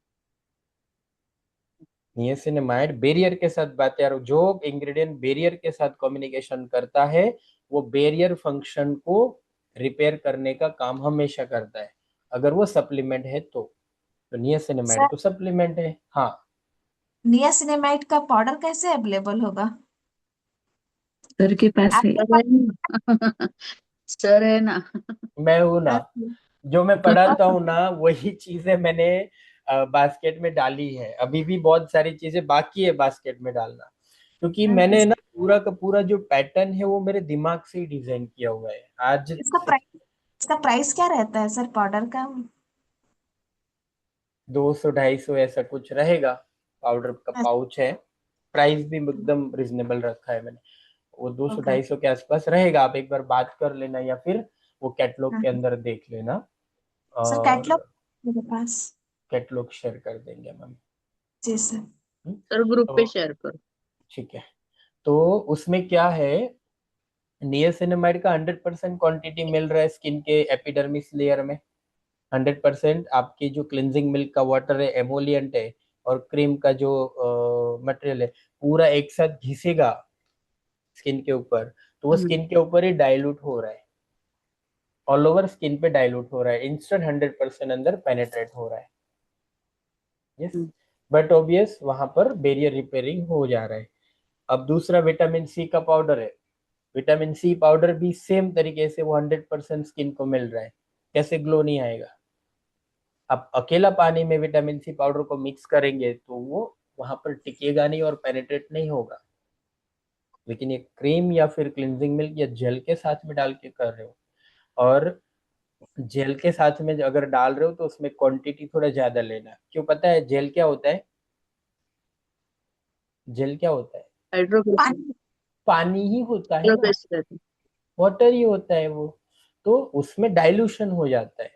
नियासिनामाइड बैरियर के साथ बातें, और जो इंग्रेडिएंट बैरियर के साथ कम्युनिकेशन करता है वो बैरियर फंक्शन को रिपेयर करने का काम हमेशा करता है, अगर वो सप्लीमेंट है तो नियासिनामाइड सर, तो सप्लीमेंट है। हाँ, नियासिनेमाइड का पाउडर कैसे अवेलेबल होगा? सर के पास है। आपके सर पास? है ना। सर है ना। मैं हूं ना। अच्छा। जो मैं पढ़ाता हूँ ना वही चीजें मैंने बास्केट में डाली है। अभी भी बहुत सारी चीजें बाकी है बास्केट में डालना, क्योंकि अच्छा, मैंने ना पूरा का पूरा जो पैटर्न है वो मेरे दिमाग से ही डिजाइन किया हुआ है आज। इसका प्राइस इसका प्राइस क्या रहता है सर, पाउडर का? 200 250 ऐसा कुछ रहेगा। पाउडर का पाउच है। प्राइस भी एकदम रिजनेबल रखा है मैंने। वो 200 ओके। 250 के आसपास रहेगा। आप एक बार बात कर लेना या फिर वो कैटलॉग हाँ, के अंदर देख लेना। सर कैटलॉग और मेरे पास। कैटलॉग शेयर कर देंगे मैम। जी सर। हम्म, सर ग्रुप पे तो शेयर करो। ठीक है। तो उसमें क्या है, नियासिनामाइड का 100% क्वांटिटी मिल रहा है स्किन के एपिडर्मिस लेयर में। 100% आपकी जो क्लिनजिंग मिल्क का वाटर है, एमोलियंट है, और क्रीम का जो मटेरियल है, पूरा एक साथ घिसेगा स्किन के ऊपर, तो वो हम्म। स्किन के ऊपर ही डाइल्यूट हो रहा है। ऑल ओवर स्किन पे डाइल्यूट हो रहा है, इंस्टेंट 100% अंदर पेनेट्रेट हो रहा है। यस। हम्म। बट ऑब्वियस वहां पर बैरियर रिपेयरिंग हो जा रहा है। अब दूसरा विटामिन सी का पाउडर है। विटामिन सी पाउडर भी सेम तरीके से वो 100% स्किन को मिल रहा है। कैसे ग्लो नहीं आएगा। आप अकेला पानी में विटामिन सी पाउडर को मिक्स करेंगे तो वो वहां पर टिकेगा नहीं और पेनिट्रेट नहीं होगा। लेकिन ये क्रीम या फिर क्लिनजिंग मिल्क या जेल के साथ में डाल के कर रहे हो, और जेल के साथ में अगर डाल रहे हो तो उसमें क्वांटिटी थोड़ा ज्यादा लेना। क्यों पता है जेल क्या होता है, जेल क्या होता है, हाइड्रोफेशियल। पानी। पानी ही होता है ना, हाइड्रोफेशियल। वाटर ही होता है वो। तो उसमें डाइल्यूशन हो जाता है,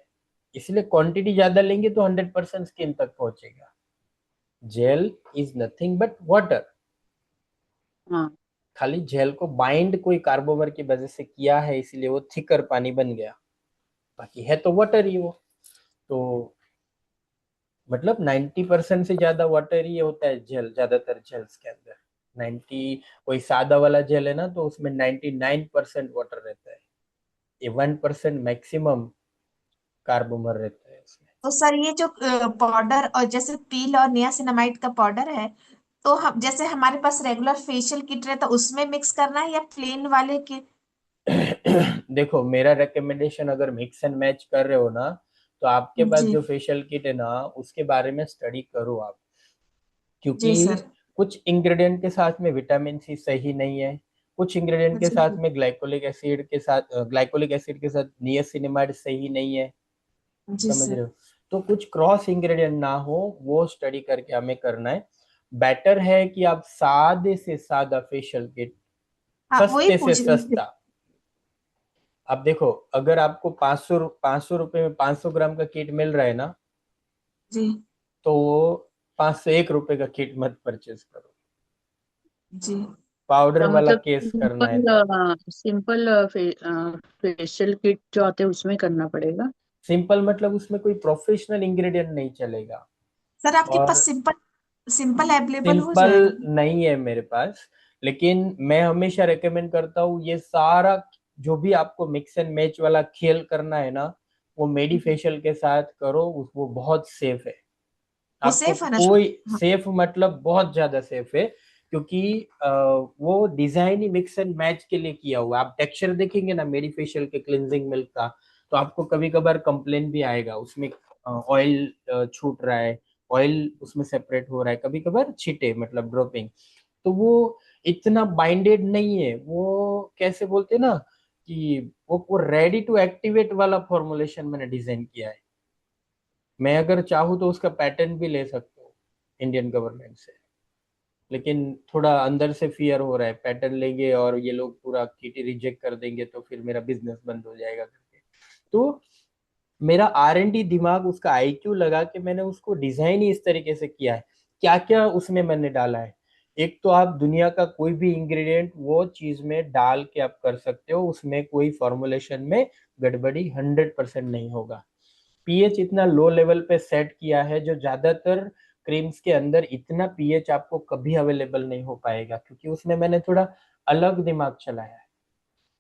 इसलिए क्वांटिटी ज्यादा लेंगे तो 100% स्किन तक पहुंचेगा। Gel is nothing but water. हाँ। खाली जेल को बाइंड कोई कार्बोवर की वजह से किया है इसलिए वो थिकर पानी बन गया, बाकी है तो वाटर ही वो। तो मतलब 90% से ज्यादा वाटर ही होता है जेल, ज्यादातर जेल्स के अंदर। 90, कोई सादा वाला जेल है ना तो उसमें 99% वाटर रहता है। ये 1% मैक्सिमम कार्बोमर रहता है उसमें। तो सर ये जो पाउडर और जैसे पील और नियासिनामाइड का पाउडर है, तो हम जैसे हमारे पास रेगुलर फेशियल किट रहता है उसमें मिक्स करना है या प्लेन वाले के? देखो मेरा रिकमेंडेशन, अगर मिक्स एंड मैच कर रहे हो ना तो आपके पास जी जो फेशियल किट है ना, उसके बारे में स्टडी करो आप, जी क्योंकि सर। कुछ इंग्रेडिएंट के साथ में विटामिन सी सही नहीं है, कुछ इंग्रेडिएंट के जी साथ में ग्लाइकोलिक एसिड के साथ नियासिनामाइड सही नहीं है। जी समझ सर। रहे हो? तो कुछ क्रॉस इंग्रेडिएंट ना हो, वो स्टडी करके हमें करना है। बेटर है कि आप सादे से सादा फेशियल किट, हाँ वही सस्ते से पूछ रही थी। सस्ता। आप देखो, अगर आपको 500 रुपए में 500 ग्राम का किट मिल रहा है ना, जी तो वो 501 रुपए का किट मत परचेज करो, जी। पाउडर तो वाला मतलब केस करना है तो। सिंपल फेशियल किट जो आते हैं उसमें करना पड़ेगा। सिंपल मतलब उसमें कोई प्रोफेशनल इंग्रेडिएंट नहीं चलेगा। सर आपके और पास सिंपल सिंपल अवेलेबल हो सिंपल जाएगा? नहीं है मेरे पास, लेकिन मैं हमेशा रेकमेंड करता हूँ ये सारा, जो भी आपको मिक्स एंड मैच वाला खेल करना है ना, वो मेडी फेशियल के साथ करो, वो बहुत सेफ है। वो आपको सेफ है ना? कोई हाँ। सेफ मतलब बहुत ज्यादा सेफ है, क्योंकि वो design he mix and match के लिए किया हुआ है। आप टेक्सचर देखेंगे ना मेडी फेशियल के क्लिनजिंग मिल्क का, तो आपको कभी कभार कंप्लेन भी आएगा, उसमें ऑयल छूट रहा है, ऑयल उसमें सेपरेट हो रहा है, कभी कभार छींटे मतलब ड्रॉपिंग। तो वो इतना बाइंडेड नहीं है, वो कैसे बोलते हैं ना कि वो रेडी टू एक्टिवेट वाला फॉर्मुलेशन मैंने डिजाइन किया है। मैं अगर चाहूँ तो उसका पैटर्न भी ले सकता हूँ इंडियन गवर्नमेंट से, लेकिन थोड़ा अंदर से फियर हो रहा है, पैटर्न लेंगे और ये लोग पूरा किटी रिजेक्ट कर देंगे तो फिर मेरा बिजनेस बंद हो जाएगा करके। तो मेरा R&D दिमाग, उसका IQ लगा के मैंने उसको डिजाइन ही इस तरीके से किया है। क्या क्या उसमें मैंने डाला है, एक तो आप दुनिया का कोई भी इंग्रेडिएंट वो चीज में डाल के आप कर सकते हो, उसमें कोई फॉर्मुलेशन में गड़बड़ी 100% नहीं होगा। पीएच इतना लो लेवल पे सेट किया है, जो ज्यादातर क्रीम्स के अंदर इतना पीएच आपको कभी अवेलेबल नहीं हो पाएगा, क्योंकि उसमें मैंने थोड़ा अलग दिमाग चलाया है।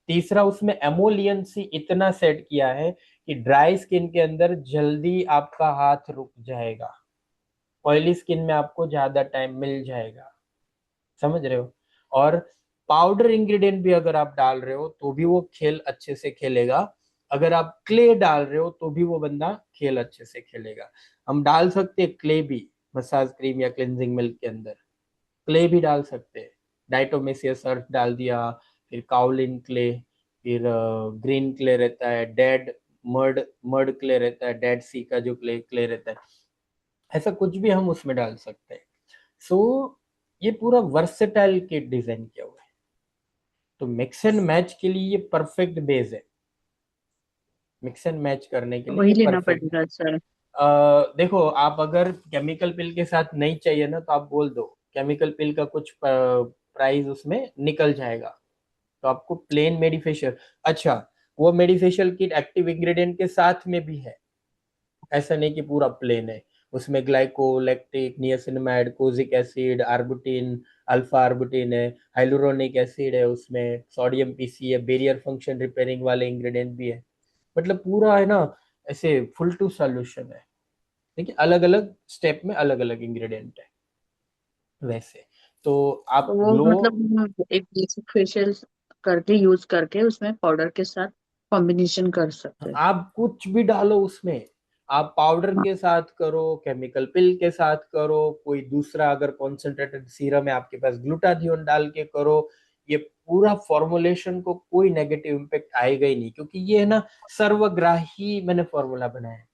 तीसरा, उसमें एमोलियंसी इतना सेट किया है कि ड्राई स्किन के अंदर जल्दी आपका हाथ रुक जाएगा, ऑयली स्किन में आपको ज्यादा टाइम मिल जाएगा। समझ रहे हो? और पाउडर इंग्रेडिएंट भी अगर आप डाल रहे हो तो भी वो खेल अच्छे से खेलेगा, अगर आप क्ले डाल रहे हो तो भी वो बंदा खेल अच्छे से खेलेगा। हम डाल सकते हैं क्ले भी मसाज क्रीम या क्लिनजिंग मिल्क के अंदर, क्ले भी डाल सकते हैं। डाइटोमेसियस अर्थ डाल दिया, फिर काउलिन क्ले, फिर ग्रीन क्ले रहता है, डेड मर्ड मर्ड क्ले रहता है, डेड सी का जो क्ले क्ले रहता है, ऐसा कुछ भी हम उसमें डाल सकते हैं। सो ये पूरा वर्सेटाइल किट डिजाइन किया हुआ है, तो मिक्स एंड मैच के लिए ये परफेक्ट बेस है, मिक्स एंड मैच करने के लिए ये वही लेना परफेक्ट है। पड़ेगा सर। देखो, आप अगर केमिकल पिल के साथ नहीं चाहिए ना, तो आप बोल दो, केमिकल पिल का कुछ प्राइस उसमें निकल जाएगा, तो आपको प्लेन मेडिफेशियल। अच्छा, वो मेडिफेशियल किट एक्टिव इंग्रेडिएंट के साथ में भी है, ऐसा नहीं कि पूरा प्लेन है। उसमें glycolactic, niacinamide, kojic acid, arbutin, alpha arbutin है, हाइलुरोनिक एसिड है, उसमें सोडियम पीसी है, बैरियर फंक्शन रिपेयरिंग वाले इंग्रेडिएंट भी है। मतलब पूरा है ना, ऐसे फुल टू सॉल्यूशन है। देखिए, अलग अलग स्टेप में अलग अलग इंग्रेडिएंट है वैसे। तो तो आप वो ग्लो, मतलब हम एक बेसिक फेशियल करके यूज करके उसमें पाउडर के साथ कॉम्बिनेशन कर सकते हैं। आप कुछ भी डालो उसमें, आप पाउडर हाँ। के साथ करो, केमिकल पिल के साथ करो, कोई दूसरा अगर कॉन्सेंट्रेटेड सीरम है आपके पास, ग्लूटाथियोन डाल के करो, ये पूरा फॉर्मुलेशन को कोई नेगेटिव इम्पेक्ट आएगा ही नहीं, क्योंकि ये है ना, सर्वग्राही मैंने फॉर्मूला बनाया है।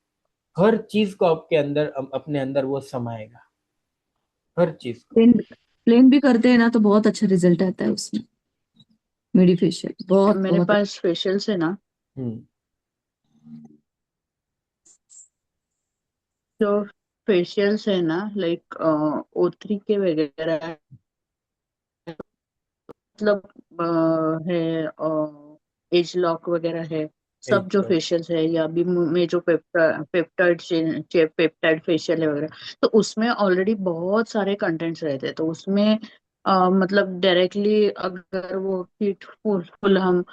हर चीज को आपके अंदर, अपने अंदर वो समाएगा, हर चीज को। प्लेन प्लेन भी करते हैं ना तो बहुत अच्छा रिजल्ट आता है उसमें। मेडी फेशियल बहुत मेरे बहुत पास फेशियल से ना, हम्म। जो फेशियल्स है ना, लाइक O3 के वगैरह, मतलब है एज लॉक वगैरह है, सब एक जो फेशियल्स है, या अभी में जो पेप्टाइड फेशियल है वगैरह, तो उसमें ऑलरेडी बहुत सारे कंटेंट्स रहते हैं। तो उसमें मतलब डायरेक्टली अगर वो किट फुल फुल हम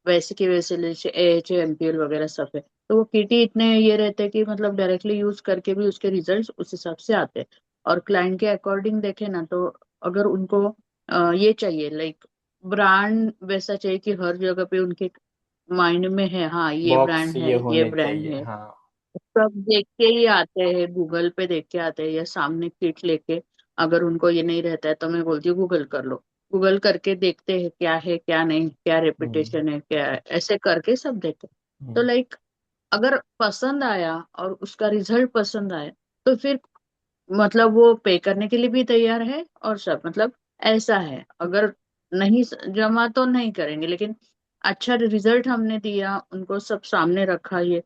वैसे के वैसे जैसे AHA MPL वगैरह सब है, तो वो किट ही इतने ये रहते हैं कि मतलब डायरेक्टली यूज करके भी उसके रिजल्ट्स उस हिसाब से आते हैं। और क्लाइंट के अकॉर्डिंग देखे ना, तो अगर उनको ये चाहिए, लाइक ब्रांड वैसा चाहिए कि हर जगह पे उनके माइंड में है, हाँ ये बॉक्स ब्रांड ये है, ये होने ब्रांड चाहिए, है। हाँ। सब देख के ही आते हैं, गूगल पे देख के आते हैं या सामने किट लेके। अगर उनको ये नहीं रहता है तो मैं बोलती हूँ गूगल कर लो। गूगल करके देखते हैं क्या है क्या नहीं, क्या हम्म। रेपिटेशन है क्या है, ऐसे करके सब देखते हैं। तो हम्म। लाइक अगर पसंद आया और उसका रिजल्ट पसंद आया तो फिर मतलब वो पे करने के लिए भी तैयार है और सब मतलब ऐसा है। अगर नहीं जमा तो नहीं करेंगे, लेकिन अच्छा रिजल्ट हमने दिया उनको, सब सामने रखा ये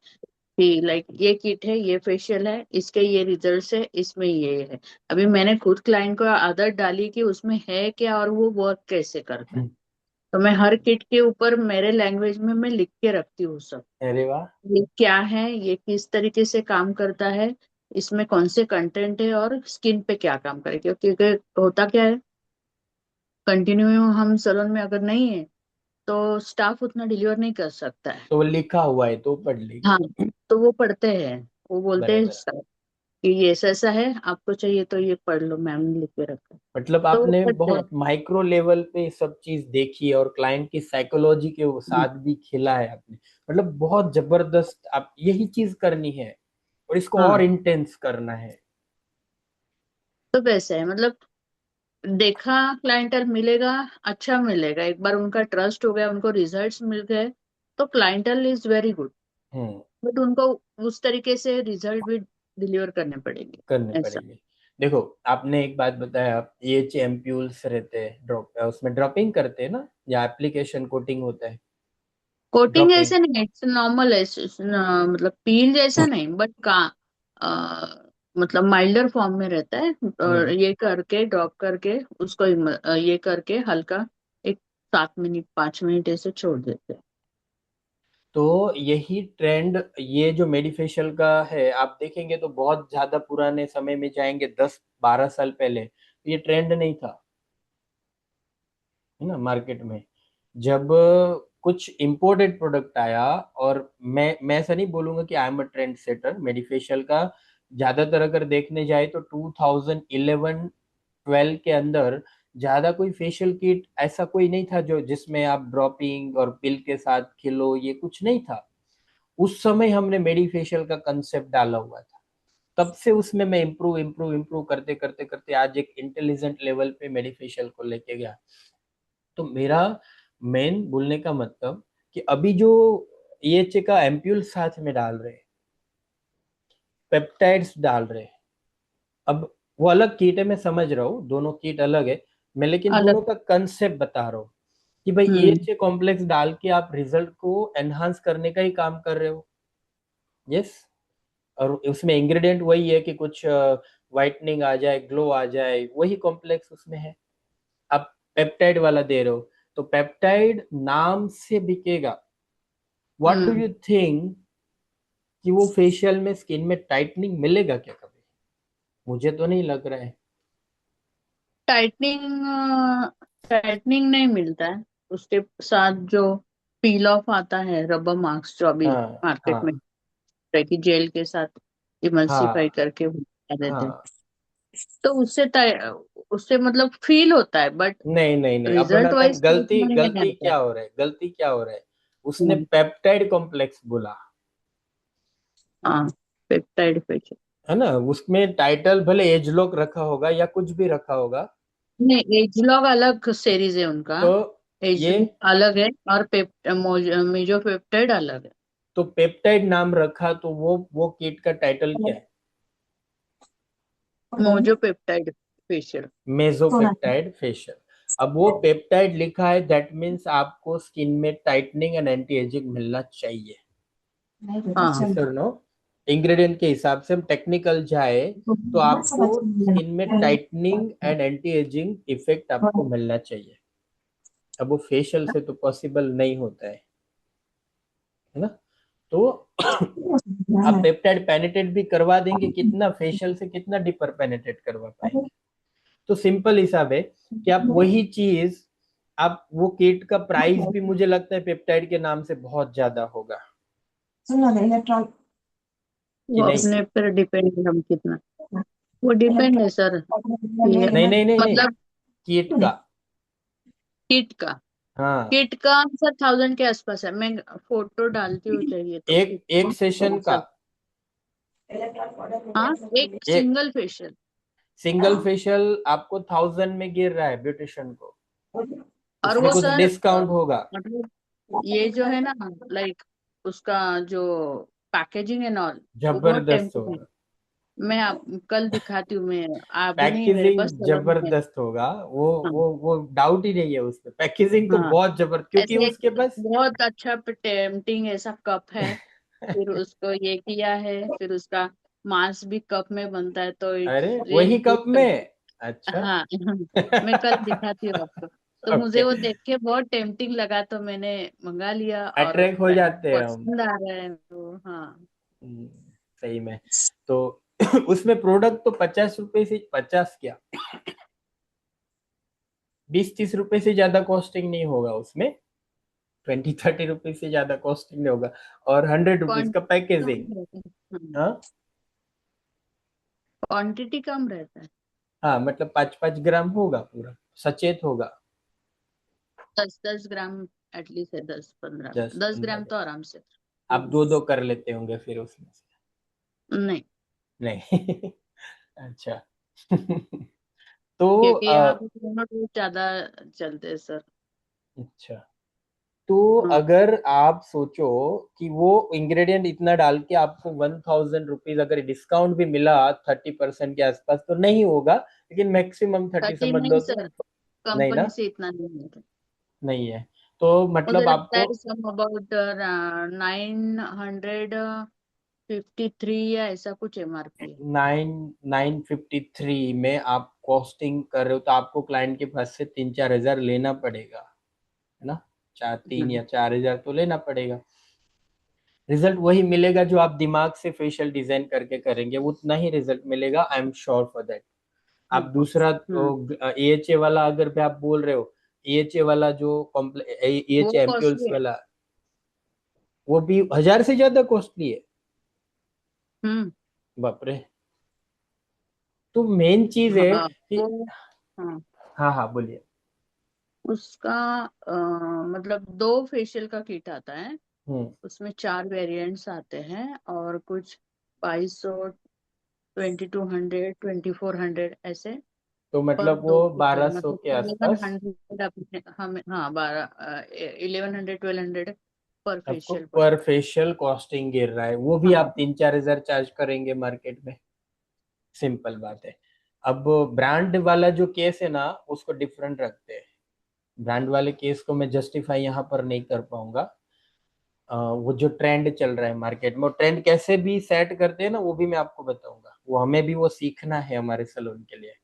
कि लाइक ये किट है, ये फेशियल है, इसके ये रिजल्ट्स है, इसमें ये है। अभी मैंने खुद क्लाइंट को आदत डाली कि उसमें है क्या और वो वर्क कैसे करता है। हम्म। तो मैं हर किट के ऊपर मेरे लैंग्वेज में मैं लिख के रखती हूँ सब। अरे वाह। ये क्या है, ये किस तरीके से काम करता है, इसमें कौन से कंटेंट है और स्किन पे क्या काम करेगा। क्योंकि होता क्या है, कंटिन्यू हम सैलून में अगर नहीं है तो स्टाफ उतना डिलीवर नहीं कर सकता है। तो वो लिखा हुआ है तो पढ़ लेंगे। हाँ, तो वो पढ़ते हैं, वो बोलते हैं बराबर। कि ये ऐसा ऐसा है, आपको चाहिए तो ये पढ़ लो, मैम ने लिख के रखा है। मतलब तो वो आपने पढ़ते हैं। बहुत माइक्रो लेवल पे सब चीज देखी है और क्लाइंट की साइकोलॉजी के साथ भी खेला है आपने। मतलब बहुत जबरदस्त, आप यही चीज करनी है और इसको और हाँ, इंटेंस करना है। तो वैसे है मतलब, देखा क्लाइंटल मिलेगा, अच्छा मिलेगा, एक बार उनका ट्रस्ट हो गया, उनको रिजल्ट्स मिल गए तो clientele is very good. Hmm. But उनको उस तरीके से रिजल्ट भी डिलीवर करने पड़ेंगे। करने ऐसा पड़ेंगे। देखो, आपने एक बात बताया, आप ये एम्प्यूल्स रहते हैं, ड्रॉप उसमें ड्रॉपिंग करते हैं ना, या एप्लीकेशन कोटिंग होता है? Coating dropping. ऐसे नहीं, इट्स नॉर्मल है, मतलब पील जैसा नहीं, बट का मतलब माइल्डर फॉर्म में रहता है। और हम्म। ये करके ड्रॉप करके उसको ये करके हल्का एक 7 मिनट 5 मिनट ऐसे छोड़ देते हैं। तो यही ट्रेंड, ये जो मेडिफेशियल का है, आप देखेंगे तो बहुत ज्यादा पुराने समय में जाएंगे, 10-12 साल पहले तो ये ट्रेंड नहीं था, है ना, मार्केट में। जब कुछ इम्पोर्टेड प्रोडक्ट आया, और मैं ऐसा नहीं बोलूंगा कि I am a trendsetter medifacial का। ज्यादातर अगर देखने जाए तो 2011-12 के अंदर ज्यादा कोई फेशियल किट ऐसा कोई नहीं था जो जिसमें आप ड्रॉपिंग और पिल के साथ खिलो, ये कुछ नहीं था। उस समय हमने मेडी फेशियल का कंसेप्ट डाला हुआ था। तब से उसमें मैं इम्प्रूव इम्प्रूव इम्प्रूव करते करते करते आज एक इंटेलिजेंट लेवल पे मेडी फेशियल को लेके गया। तो मेरा मेन बोलने का मतलब कि अभी जो EHA का एम्प्यूल साथ में डाल रहे, पेप्टाइड्स डाल रहे, अब वो अलग किट है, मैं समझ रहा हूँ दोनों किट अलग है। मैं लेकिन अलग। दोनों का कंसेप्ट बता रहा हूँ कि भाई हम्म। EHA कॉम्प्लेक्स डाल के आप रिजल्ट को एनहांस करने का ही काम कर रहे हो। यस। और उसमें इंग्रेडिएंट वही है कि कुछ वाइटनिंग आ जाए, ग्लो आ जाए, वही कॉम्प्लेक्स उसमें है। आप पेप्टाइड वाला दे रहे हो तो पेप्टाइड नाम से बिकेगा। What do hmm. You think कि वो फेशियल में स्किन में टाइटनिंग मिलेगा क्या कभी? मुझे तो नहीं लग रहा है। टाइटनिंग टाइटनिंग नहीं मिलता है। उसके साथ जो पील ऑफ आता है, रबर मार्क्स जो अभी हाँ मार्केट में हाँ कि जेल के साथ इमल्सिफाई हाँ करके वो लगा देते हैं। हाँ। तो उससे मतलब फील होता है, बट नहीं नहीं नहीं, अपन रिजल्ट अपन वाइज तो गलती उतना नहीं गलती आता है। क्या हो रहा है, गलती क्या हो रहा है? उसने हम्म, पेप्टाइड कॉम्प्लेक्स बोला, हाँ, पेप्टाइड फेशियल। है ना। उसमें टाइटल भले एज लॉक रखा होगा या कुछ भी रखा होगा। नहीं, एजलॉग अलग सीरीज है उनका। तो ये, एजलॉग अलग है और मेजो पेप्टाइड अलग है। तो पेप्टाइड नाम रखा तो वो किट का टाइटल क्या है? Mojo peptide facial. Mesopeptide facial. अब वो पेप्टाइड लिखा है, दैट मीन्स आपको स्किन में टाइटनिंग एंड एंटी एजिंग मिलना चाहिए। हाँ। यस और नो? इंग्रेडिएंट के हिसाब से हम टेक्निकल जाए तो आपको स्किन में tightening and anti ageing effect आपको मिलना चाहिए। अब वो फेशियल से तो पॉसिबल नहीं होता है ना। तो आप पेप्टाइड पेनिट्रेट भी करवा देंगे, कितना फेशियल से कितना डीपर पेनिट्रेट करवा पाएंगे? तो सिंपल हिसाब है कि आप वही चीज, आप वो किट का प्राइस भी मुझे लगता है पेप्टाइड के नाम से बहुत ज्यादा होगा, कि वो नहीं? अपने पर डिपेंड है हम कितना, वो डिपेंड है सर कि नहीं नहीं नहीं नहीं, मतलब किट का। किट का। हाँ। किट का सर 1000 के आसपास है। मैं फोटो डालती हूँ, चाहिए तो एक एक सेशन का, सब। हाँ, एक एक सिंगल फेशियल। सिंगल फेशियल आपको 1000 में गिर रहा है ब्यूटिशियन को, और उसमें वो कुछ सर डिस्काउंट होगा। मतलब ये जो है ना, लाइक उसका जो पैकेजिंग एंड ऑल, वो बहुत जबरदस्त टेम्पटिंग होगा, है। मैं आप कल दिखाती हूँ, मैं अभी नहीं, मेरे पैकेजिंग पास सैलून में। जबरदस्त होगा। वो हाँ वो डाउट ही नहीं है उसमें, पैकेजिंग तो हाँ, बहुत जबरदस्त, क्योंकि ऐसे एक उसके पास बहुत अच्छा टेम्पटिंग ऐसा कप है। फिर उसको ये किया है, फिर उसका मांस भी कप में बनता है, तो अरे इट्स रियली वही गुड। कप में, अच्छा। हाँ मैं कल दिखाती हूँ आपको। तो मुझे ओके, वो देख के बहुत टेम्पटिंग लगा, तो मैंने मंगा लिया, और अट्रैक्ट हो क्लाइंट जाते को हैं हम। पसंद आ रहा है, तो हाँ। हम्म, सही में। तो उसमें प्रोडक्ट तो 50 रुपए से, 50 क्या, 20-30 रुपए से ज्यादा कॉस्टिंग नहीं होगा उसमें, 20-30 रुपए से ज्यादा कॉस्टिंग नहीं होगा, और 100 रुपीज का क्वांटिटी कम पैकेजिंग। रहता है। हाँ क्वांटिटी कम रहता है। हाँ, मतलब 5-5 ग्राम होगा, पूरा सचेत होगा। 10-10 ग्राम एटलीस्ट है, 10-15, दस 10 ग्राम पंद्रह तो आराम से। आप दो दो कर लेते होंगे फिर उसमें से? नहीं, नहीं। अच्छा। तो क्योंकि यहाँ पे दोनों डोज ज्यादा चलते हैं सर। अच्छा, तो हाँ, अगर आप सोचो कि वो इंग्रेडिएंट इतना डाल के आपको 1000 रुपीज अगर डिस्काउंट भी मिला 30% के आसपास, तो नहीं होगा, लेकिन मैक्सिमम 30 30 समझ लो नहीं तो। सर, नहीं कंपनी ना, से इतना नहीं है। नहीं है, तो मुझे मतलब लगता आपको है सम अबाउट 953 या ऐसा कुछ एमआरपी है। 953 में आप कॉस्टिंग कर रहे हो, तो आपको क्लाइंट के पास से 3-4 हजार लेना पड़ेगा, है ना, 3 या 4 हजार तो लेना पड़ेगा। रिजल्ट वही मिलेगा जो आप दिमाग से फेशियल डिजाइन करके करेंगे, उतना ही रिजल्ट मिलेगा, I am sure for that. आप हम्म दूसरा हम्म, एएचए वाला अगर भी आप बोल रहे हो, एएचए वाला जो वो एएचए एम्प्यूल्स कॉस्टली है। वाला, वो भी 1000 से ज्यादा कॉस्टली है। हम्म। बाप रे। तो मेन चीज है हाँ कि, वो, हाँ हाँ हाँ बोलिए। उसका मतलब 2 फेशियल का किट आता है। हम्म, उसमें 4 वेरिएंट्स आते हैं, और कुछ 2200, 2200, 2400 ऐसे तो पर मतलब वो दो किट है, 1200 मतलब के इलेवन आसपास हंड्रेड अपने हमें, हाँ 1100, 1200 पर आपको फेशियल पर पड़ेगा। फेशियल कॉस्टिंग गिर रहा है, वो भी हाँ आप 3-4 हजार चार्ज करेंगे मार्केट में, सिंपल बात है। अब ब्रांड वाला जो केस है ना, उसको डिफरेंट रखते हैं। ब्रांड वाले केस को मैं जस्टिफाई यहाँ पर नहीं कर पाऊंगा। वो जो ट्रेंड चल रहा है मार्केट में, वो ट्रेंड कैसे भी सेट करते हैं ना, वो भी मैं आपको बताऊंगा, वो हमें भी वो सीखना है हमारे सलून के लिए।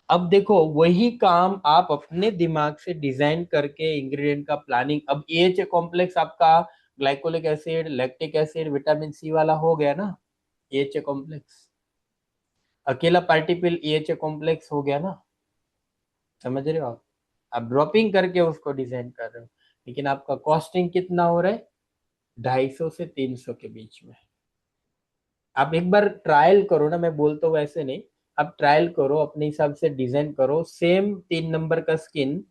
अब देखो, वही काम आप अपने दिमाग से डिजाइन करके इंग्रेडिएंट का प्लानिंग, अब एच कॉम्प्लेक्स आपका glycolic acid, lactic acid, vitamin C वाला हो गया ना, एच कॉम्प्लेक्स, अकेला पार्टिकल एच कॉम्प्लेक्स हो गया ना, समझ रहे हो आप ड्रॉपिंग करके उसको डिजाइन कर रहे हो, लेकिन आपका कॉस्टिंग कितना हो रहा है, 250 से 300 के बीच में। आप एक बार ट्रायल करो ना, मैं बोलता हूँ ऐसे नहीं, आप ट्रायल करो, अपने हिसाब से डिजाइन करो, सेम 3 नंबर का स्किन,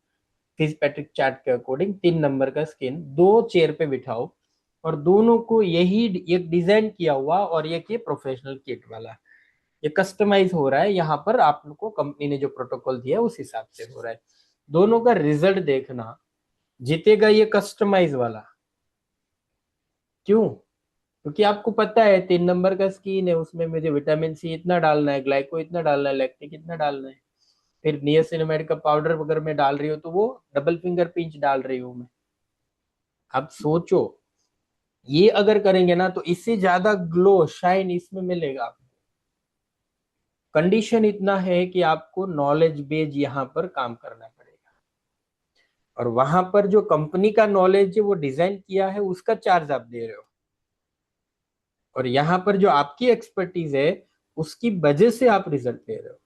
फिजपैट्रिक चार्ट के अकॉर्डिंग 3 नंबर का स्किन, दो चेयर पे बिठाओ, और दोनों को यही एक डिजाइन किया हुआ, और एक ये प्रोफेशनल किट वाला, ये कस्टमाइज हो रहा है यहाँ पर, आप लोग को कंपनी ने जो प्रोटोकॉल दिया है उस हिसाब से हो रहा है। दोनों का रिजल्ट देखना, जीतेगा ये कस्टमाइज वाला। क्यों? क्योंकि आपको पता है 3 नंबर का स्कीन है, उसमें मुझे विटामिन सी इतना डालना है, ग्लाइको इतना डालना है, लैक्टिक इतना डालना है, फिर नियासिनामाइड का पाउडर अगर मैं डाल रही हूँ, तो वो डबल फिंगर पिंच डाल रही हूँ मैं। आप सोचो, ये अगर करेंगे ना, तो इससे ज्यादा ग्लो शाइन इसमें मिलेगा आपको। कंडीशन इतना है कि आपको नॉलेज बेज यहाँ पर काम करना पड़ेगा, और वहां पर जो कंपनी का नॉलेज है वो डिजाइन किया है, उसका चार्ज आप दे रहे हो, और यहाँ पर जो आपकी एक्सपर्टीज है उसकी वजह से आप रिजल्ट ले रहे हो।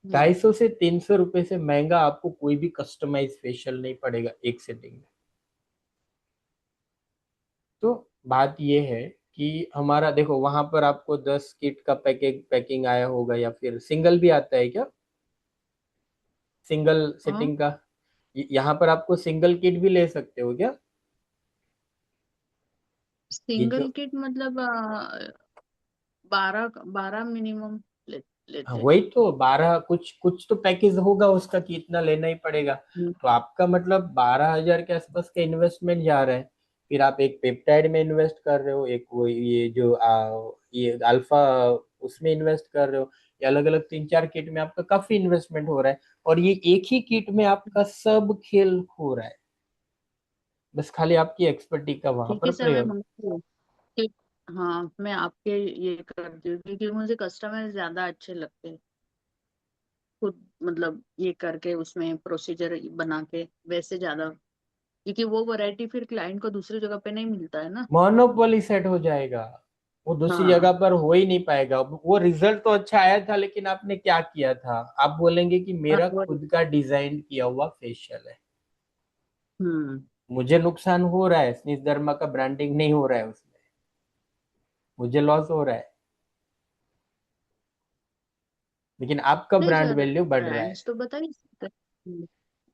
हम्म 250 से 300 रुपए से महंगा आपको कोई भी कस्टमाइज फेशियल नहीं पड़ेगा एक सेटिंग में। तो बात ये है कि हमारा देखो, वहां पर आपको 10 किट का पैकिंग आया होगा, या फिर सिंगल भी आता है क्या, सिंगल हाँ, सेटिंग का? यहाँ पर आपको सिंगल किट भी ले सकते हो क्या? ये सिंगल जो, किट मतलब 12 मिनिमम हाँ लेते हैं। वही तो 12, कुछ कुछ तो पैकेज होगा उसका कि इतना लेना ही पड़ेगा। हम्म, तो आपका मतलब 12,000 के आसपास का इन्वेस्टमेंट जा रहा है। फिर आप एक पेप्टाइड में इन्वेस्ट कर रहे हो, एक वो ये जो ये अल्फा उसमें इन्वेस्ट कर रहे हो, ये अलग अलग 3 4 किट में आपका काफी इन्वेस्टमेंट हो रहा है। और ये एक ही किट में आपका सब खेल हो रहा है, बस खाली आपकी एक्सपर्टी का वहां ठीक पर है सर, मैं प्रयोग। मंगती हूँ कि हाँ मैं आपके ये करती हूँ, क्योंकि मुझे कस्टमर ज्यादा अच्छे लगते हैं। खुद मतलब ये करके उसमें प्रोसीजर बना के वैसे ज्यादा, क्योंकि वो वैरायटी फिर क्लाइंट को दूसरी जगह पे नहीं मिलता है ना। मोनोपोली सेट हो जाएगा, वो दूसरी हाँ जगह पर हो ही नहीं पाएगा। वो रिजल्ट तो अच्छा आया था, लेकिन आपने क्या किया था? आप बोलेंगे कि हाँ, मेरा वो खुद का डिजाइन किया हुआ फेशियल है, हम्म। मुझे नुकसान हो रहा है, स्निस डर्मा का ब्रांडिंग नहीं हो रहा है उसमें, मुझे लॉस हो रहा है, लेकिन आपका नहीं ब्रांड सर, वैल्यू बढ़ रहा है। ब्रांड्स तो बता ही सकते हैं।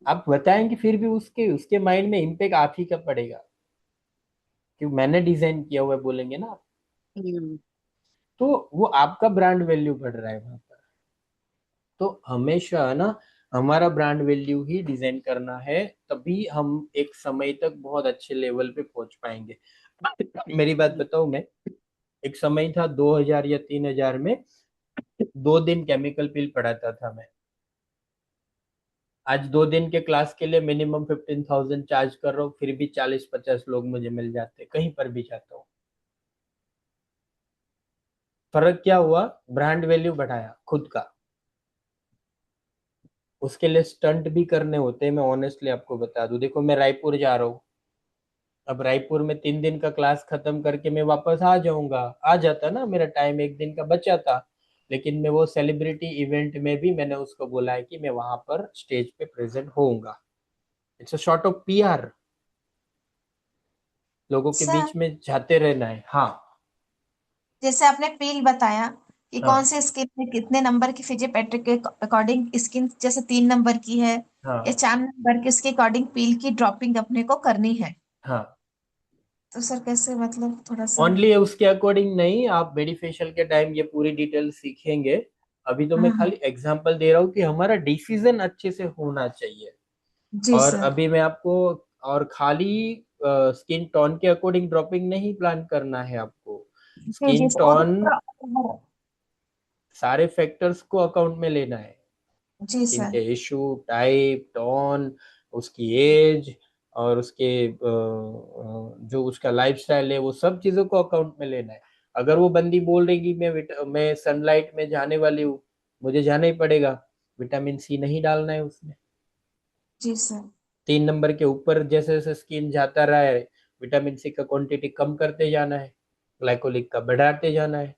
आप बताएंगे फिर भी उसके उसके माइंड में इम्पेक्ट आप ही का पड़ेगा, क्योंकि मैंने डिजाइन किया हुआ है बोलेंगे ना आप। हम्म, तो वो आपका ब्रांड वैल्यू बढ़ रहा है वहां पर। तो हमेशा ना हमारा ब्रांड वैल्यू ही डिजाइन करना है, तभी हम एक समय तक बहुत अच्छे लेवल पे पहुंच पाएंगे। मेरी बात बताऊं मैं, एक समय था 2,000 या 3,000 में 2 दिन केमिकल पिल पढ़ाता था मैं। आज 2 दिन के क्लास के लिए मिनिमम 15,000 चार्ज कर रहा हूँ, फिर भी 40 50 लोग मुझे मिल जाते कहीं पर भी जाता हूँ। फर्क क्या हुआ? ब्रांड वैल्यू बढ़ाया खुद का। उसके लिए स्टंट भी करने होते हैं, मैं ऑनेस्टली आपको बता दूं। देखो मैं रायपुर जा रहा हूँ, अब रायपुर में 3 दिन का क्लास खत्म करके मैं वापस आ जाऊंगा, आ जाता ना, मेरा टाइम एक दिन का बचा था। लेकिन मैं वो सेलिब्रिटी इवेंट में भी मैंने उसको बोला है कि मैं वहां पर स्टेज पे प्रेजेंट होऊंगा। It's a short of PR, लोगों के सर, बीच में जाते रहना है। हाँ। जैसे आपने पील बताया कि कौन हाँ। से स्किन में कितने नंबर की फिजियोपेट्रिक के अकॉर्डिंग स्किन, जैसे 3 नंबर की है या हाँ। 4 नंबर की, उसके अकॉर्डिंग पील की ड्रॉपिंग अपने को करनी है। हाँ। तो सर कैसे, मतलब थोड़ा सा। ओनली उसके अकॉर्डिंग नहीं, आप मेडिफेशियल के टाइम ये पूरी डिटेल सीखेंगे। अभी तो मैं हाँ। खाली एग्जांपल दे रहा हूँ कि हमारा डिसीजन अच्छे से होना चाहिए। जी और सर। अभी मैं आपको, और खाली स्किन टोन के अकॉर्डिंग ड्रॉपिंग नहीं प्लान करना है आपको। जी जी स्किन सर, वो तो टोन, पूरा। सारे फैक्टर्स को अकाउंट में लेना है। जी स्किन सर। के इशू, टाइप, टोन, उसकी एज, और उसके जो उसका लाइफस्टाइल है, वो सब चीजों को अकाउंट में लेना है। अगर वो बंदी बोल रही कि मैं सनलाइट में जाने वाली हूँ, मुझे जाना ही पड़ेगा, विटामिन सी नहीं डालना है उसमें। जी सर। 3 नंबर के ऊपर जैसे जैसे स्किन जाता रहा है, विटामिन सी का क्वांटिटी कम करते जाना है, ग्लाइकोलिक का बढ़ाते जाना है।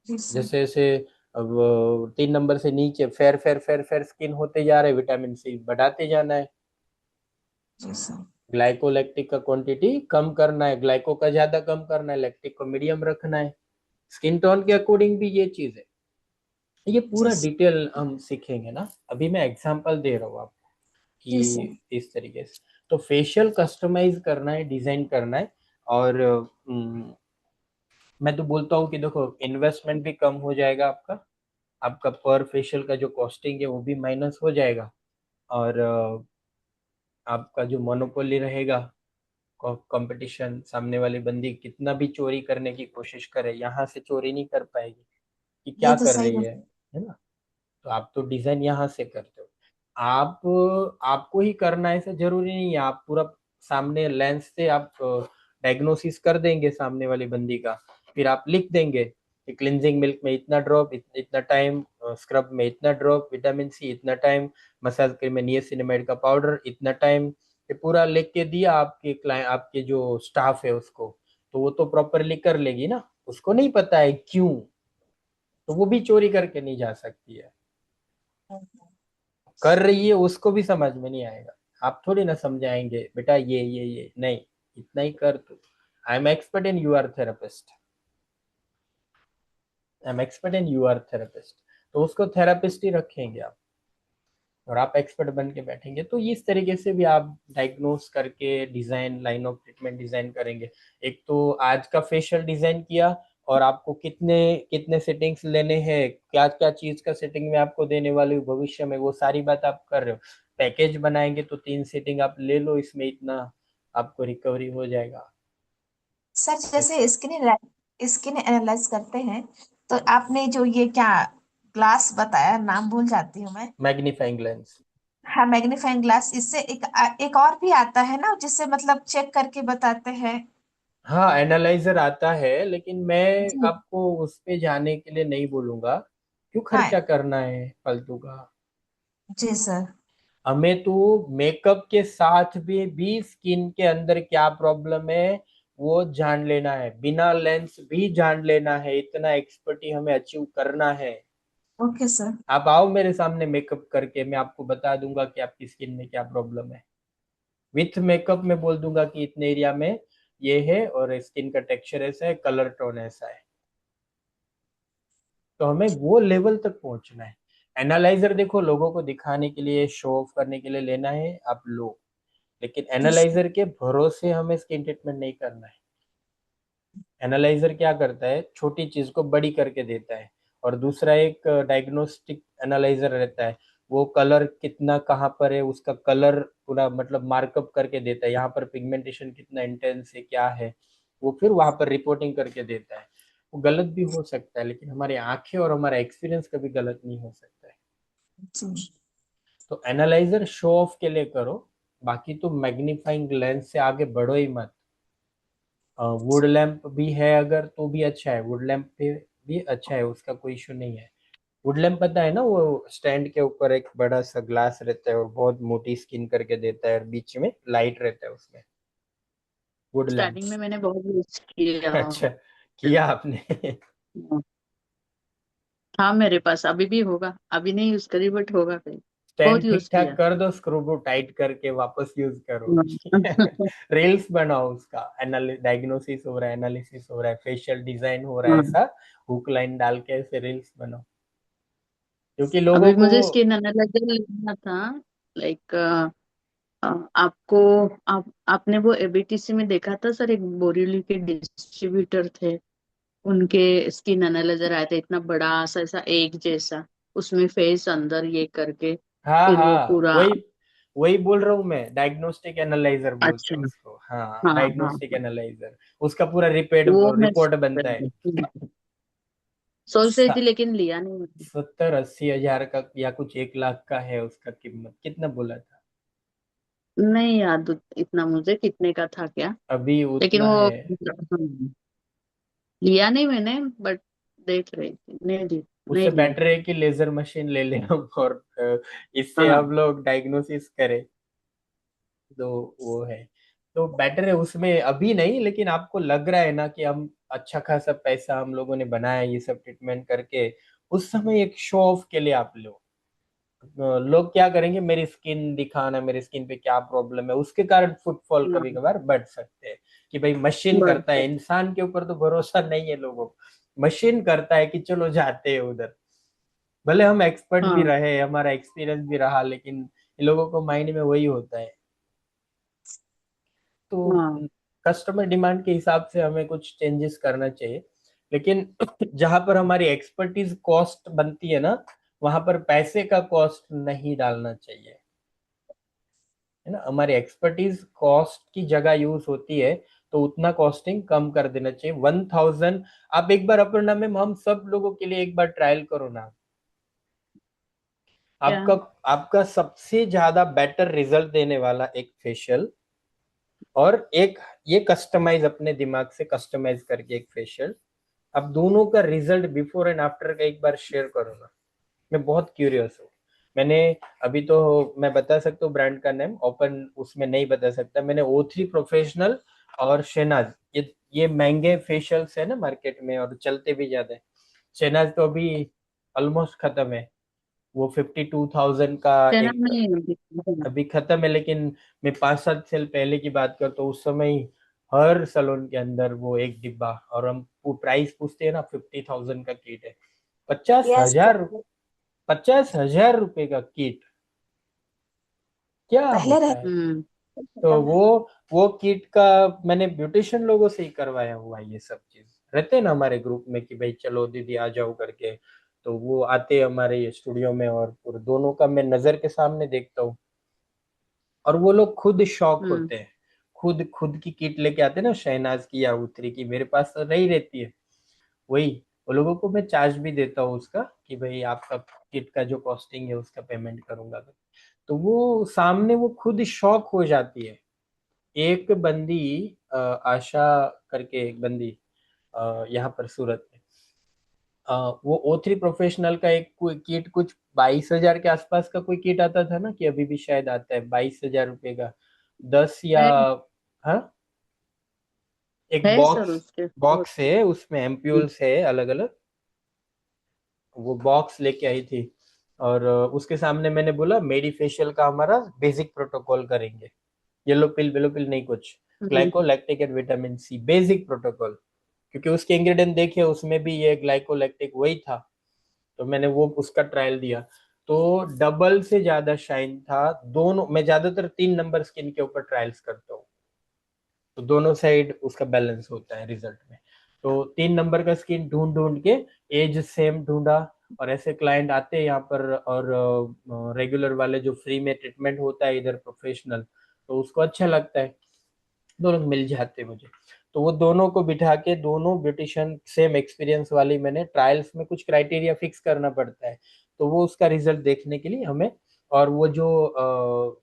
जी सर। जैसे जैसे अब 3 नंबर से नीचे फेर फेर फेर फेर स्किन होते जा रहे, विटामिन सी बढ़ाते जाना है। जी सर। ग्लाइकोलैक्टिक का क्वांटिटी कम करना है, ग्लाइको का ज्यादा कम करना है, लैक्टिक को मीडियम रखना है। स्किन टोन के अकॉर्डिंग भी ये चीज है। ये जी पूरा सर। डिटेल हम सीखेंगे ना, अभी मैं एग्जांपल दे रहा हूँ आपको जी सर। कि इस तरीके से। तो फेशियल कस्टमाइज करना है, डिजाइन करना है। और मैं तो बोलता हूँ कि देखो इन्वेस्टमेंट भी कम हो जाएगा आपका, आपका पर फेशियल का जो कॉस्टिंग है वो भी माइनस हो जाएगा। और आपका जो मोनोपोली रहेगा, कंपटीशन, सामने वाली बंदी कितना भी चोरी करने की कोशिश करे, यहाँ से चोरी नहीं कर पाएगी कि ये क्या तो कर सही रही है। है ना। तो आप तो डिजाइन यहाँ से करते हो। आप, आपको ही करना है ऐसा जरूरी नहीं है। आप पूरा सामने लेंस से आप डायग्नोसिस कर देंगे सामने वाली बंदी का, फिर आप लिख देंगे कि क्लिनजिंग मिल्क में इतना ड्रॉप, इतना टाइम, स्क्रब में इतना ड्रॉप, विटामिन सी इतना टाइम, मसाज क्रीम में नियासिनामाइड का पाउडर इतना टाइम। ये पूरा लिख के दिया आपके क्लाइंट, आपके जो स्टाफ है उसको, तो वो तो प्रॉपरली कर लेगी ना। उसको नहीं पता है क्यों, तो वो भी चोरी करके नहीं जा सकती है। कर रही है उसको भी समझ में नहीं आएगा, आप थोड़ी ना समझाएंगे बेटा ये नहीं, इतना ही कर तू। I am expert in, you are therapist, I am expert in, you are therapist. तो उसको थेरेपिस्ट ही रखेंगे आप। और आप एक्सपर्ट बन के बैठेंगे, तो इस तरीके से भी आप डायग्नोस करके design, line of treatment design करेंगे। एक तो आज का फेशियल डिजाइन किया, और आपको कितने कितने सेटिंग्स लेने हैं, क्या क्या चीज का सेटिंग में आपको देने वाले हो भविष्य में, वो सारी बात आप कर रहे हो। पैकेज बनाएंगे तो 3 सेटिंग आप ले लो, इसमें इतना आपको रिकवरी हो जाएगा। सर जैसे ऐसा स्किन एनालाइज करते हैं, तो आपने जो ये क्या ग्लास बताया, नाम भूल जाती हूँ मैं। Magnifying lens. हाँ, मैग्नीफाइंग ग्लास, इससे एक और भी आता है ना, जिससे मतलब चेक करके बताते हैं। हाँ, एनालाइजर आता है, लेकिन मैं जी। आपको उस पे जाने के लिए नहीं बोलूंगा। क्यों हाँ खर्चा करना है फालतू का। जी सर। हमें तो मेकअप के साथ भी स्किन के अंदर क्या प्रॉब्लम है वो जान लेना है, बिना लेंस भी जान लेना है, इतना एक्सपर्टी हमें अचीव करना है। Okay sir. आप आओ मेरे सामने मेकअप करके, मैं आपको बता दूंगा कि आपकी स्किन में क्या प्रॉब्लम है। विथ मेकअप में बोल दूंगा कि इतने एरिया में ये है, और स्किन का टेक्सचर ऐसा है, कलर टोन ऐसा है। तो हमें वो लेवल तक पहुंचना है। एनालाइजर देखो, लोगों को दिखाने के लिए, शो ऑफ करने के लिए लेना है, आप लो। लेकिन जी सर। एनालाइजर के भरोसे हमें स्किन ट्रीटमेंट नहीं करना है। एनालाइजर क्या करता है, छोटी चीज को बड़ी करके देता है। और दूसरा एक डायग्नोस्टिक एनालाइजर रहता है, वो कलर कितना कहाँ पर है उसका कलर पूरा मतलब मार्कअप करके देता है, यहाँ पर पिगमेंटेशन कितना इंटेंस है क्या है, वो फिर वहां पर रिपोर्टिंग करके देता है। वो गलत भी हो सकता है, लेकिन हमारी आंखें और हमारा एक्सपीरियंस कभी गलत नहीं हो सकता है। जी। तो एनालाइजर शो ऑफ के लिए करो, बाकी तो मैग्नीफाइंग लेंस से आगे बढ़ो ही मत। वुड लैंप भी है अगर तो भी अच्छा है, वुड लैंप भी अच्छा है, उसका कोई इशू नहीं है। वुड लैंप पता है ना, वो स्टैंड के ऊपर एक बड़ा सा ग्लास रहता है और बहुत मोटी स्किन करके देता है, और बीच में लाइट रहता है उसमें, वुड लैंप। स्टार्टिंग में मैंने बहुत यूज किया। अच्छा, किया आपने? हाँ मेरे पास अभी भी होगा, अभी नहीं यूज करी बट होगा फिर। स्टैंड बहुत यूज ठीक ठाक किया। कर दो, स्क्रू टाइट करके वापस यूज करो। रील्स बनाओ उसका, डायग्नोसिस हो रहा है, एनालिसिस हो रहा है, फेशियल डिजाइन हो रहा है, हाँ, ऐसा हुक लाइन डाल के ऐसे रील्स बनाओ, क्योंकि लोगों अभी को। मुझे स्किन एनालाइजर लेना था। लाइक आपको आपने वो एबीटीसी में देखा था सर, एक बोरिवली के डिस्ट्रीब्यूटर थे, उनके स्किन एनालाइजर आया था इतना बड़ा सा, ऐसा एक जैसा, उसमें फेस अंदर ये करके हाँ फिर वो हाँ, पूरा। वही वही बोल रहा हूँ मैं, डायग्नोस्टिक एनालाइजर बोलते अच्छा। हैं उसको। हाँ, हाँ हाँ डायग्नोस्टिक हाँ। एनालाइजर, उसका पूरा रिपोर्ट वो मैं रिपोर्ट बनता है। सोच रही थी लेकिन लिया नहीं मैंने। 70-80 हजार का या कुछ 1 लाख का है उसका कीमत, कितना बोला था? नहीं याद इतना मुझे कितने का था क्या। अभी लेकिन उतना वो है। लिया नहीं मैंने, बट देख रही थी, नहीं दी, उससे नहीं लिया। बेटर है कि लेजर मशीन ले ले हम, और इससे हाँ हम लोग डायग्नोसिस करें, तो वो है। तो बेटर है उसमें, अभी नहीं, लेकिन आपको लग रहा है ना कि हम अच्छा खासा पैसा हम लोगों ने बनाया ये सब ट्रीटमेंट करके, उस समय एक शो ऑफ के लिए आप लो। लोग क्या करेंगे, मेरी स्किन दिखाना, मेरी स्किन पे क्या प्रॉब्लम है, उसके कारण फुटफॉल कभी हाँ, कभार बढ़ सकते हैं। कि भाई मशीन करता है, बस। इंसान के ऊपर तो भरोसा नहीं है लोगों को। मशीन करता है कि चलो जाते हैं उधर, भले हम एक्सपर्ट भी हाँ रहे, हमारा एक्सपीरियंस भी रहा, लेकिन इन लोगों को माइंड में वही होता है। तो हाँ कस्टमर डिमांड के हिसाब से हमें कुछ चेंजेस करना चाहिए, लेकिन जहां पर हमारी एक्सपर्टीज कॉस्ट बनती है ना, वहां पर पैसे का कॉस्ट नहीं डालना चाहिए, है ना। हमारी एक्सपर्टीज कॉस्ट की जगह यूज होती है, तो उतना कॉस्टिंग कम कर देना चाहिए। 1000, आप एक बार अपर्णा मैम, हम सब लोगों के लिए एक बार ट्रायल करो ना। क्या। आपका आपका सबसे ज्यादा बेटर रिजल्ट देने वाला एक फेशियल, और एक ये कस्टमाइज, अपने दिमाग से कस्टमाइज करके एक फेशियल, अब दोनों का रिजल्ट बिफोर एंड आफ्टर का एक बार शेयर करो ना। मैं बहुत क्यूरियस हूँ। मैंने अभी तो, मैं बता सकता हूँ ब्रांड का नेम, ओपन उसमें नहीं बता सकता। मैंने O3 प्रोफेशनल और शेनाज, ये महंगे फेशियल्स है ना मार्केट में, और चलते भी ज्यादा है। शेनाज तो अभी ऑलमोस्ट खत्म है, वो 52,000 का चना एक नहीं। अभी खत्म है। लेकिन मैं 5-7 साल पहले की बात करता हूँ, उस समय ही हर सलोन के अंदर वो एक डिब्बा, और हम प्राइस पूछते हैं ना, 50,000 का किट है, पचास यस हजार सर। 50,000 रुपए का किट। क्या पहले होता रह है। हम्म। तो वो किट का मैंने ब्यूटिशियन लोगों से ही करवाया हुआ है। ये सब चीज रहते हैं ना हमारे ग्रुप में कि भाई चलो दीदी आ जाओ करके, तो वो आते हैं हमारे ये स्टूडियो में और पूरे दोनों का मैं नजर के सामने देखता हूँ। और वो लोग खुद शॉक हम्म। होते हैं, खुद खुद की किट लेके आते हैं ना, शहनाज की या उतरी की मेरे पास तो नहीं रहती है। वही वो लोगों को मैं चार्ज भी देता हूँ उसका कि भाई आपका किट का जो कॉस्टिंग है उसका पेमेंट करूंगा। तो वो सामने वो खुद शॉक हो जाती है। एक बंदी आशा करके एक बंदी यहाँ पर सूरत में, वो O3 प्रोफेशनल का एक कोई किट कुछ 22,000 के आसपास का कोई किट आता था ना, कि अभी भी शायद आता है 22,000 रुपये का, 10 या है हाँ, एक है सर बॉक्स उसके बहुत। बॉक्स है उसमें एम्प्यूल्स है अलग अलग। वो बॉक्स लेके आई थी और उसके सामने मैंने बोला मेडी फेशियल का हमारा बेसिक प्रोटोकॉल करेंगे, येलो पिल बेलो पिल नहीं कुछ, hmm. Glycolactic and vitamin C basic protocol. क्योंकि उसके इंग्रेडिएंट देखे उसमें भी ये ग्लाइकोलैक्टिक वही था, तो मैंने वो उसका ट्रायल दिया। तो डबल से ज्यादा शाइन था दोनों। मैं ज्यादातर 3 नंबर स्किन के ऊपर ट्रायल्स करता हूँ, तो दोनों साइड उसका बैलेंस होता है रिजल्ट में। तो 3 नंबर का स्किन ढूंढ ढूंढ के एज सेम ढूंढा, और ऐसे क्लाइंट आते हैं यहाँ पर, और रेगुलर वाले जो फ्री में ट्रीटमेंट होता है इधर प्रोफेशनल, तो उसको अच्छा लगता है, दोनों मिल जाते हैं मुझे। तो वो दोनों को बिठा के दोनों ब्यूटिशियन सेम एक्सपीरियंस वाली मैंने ट्रायल्स में कुछ क्राइटेरिया फिक्स करना पड़ता है, तो वो उसका रिजल्ट देखने के लिए हमें, और वो जो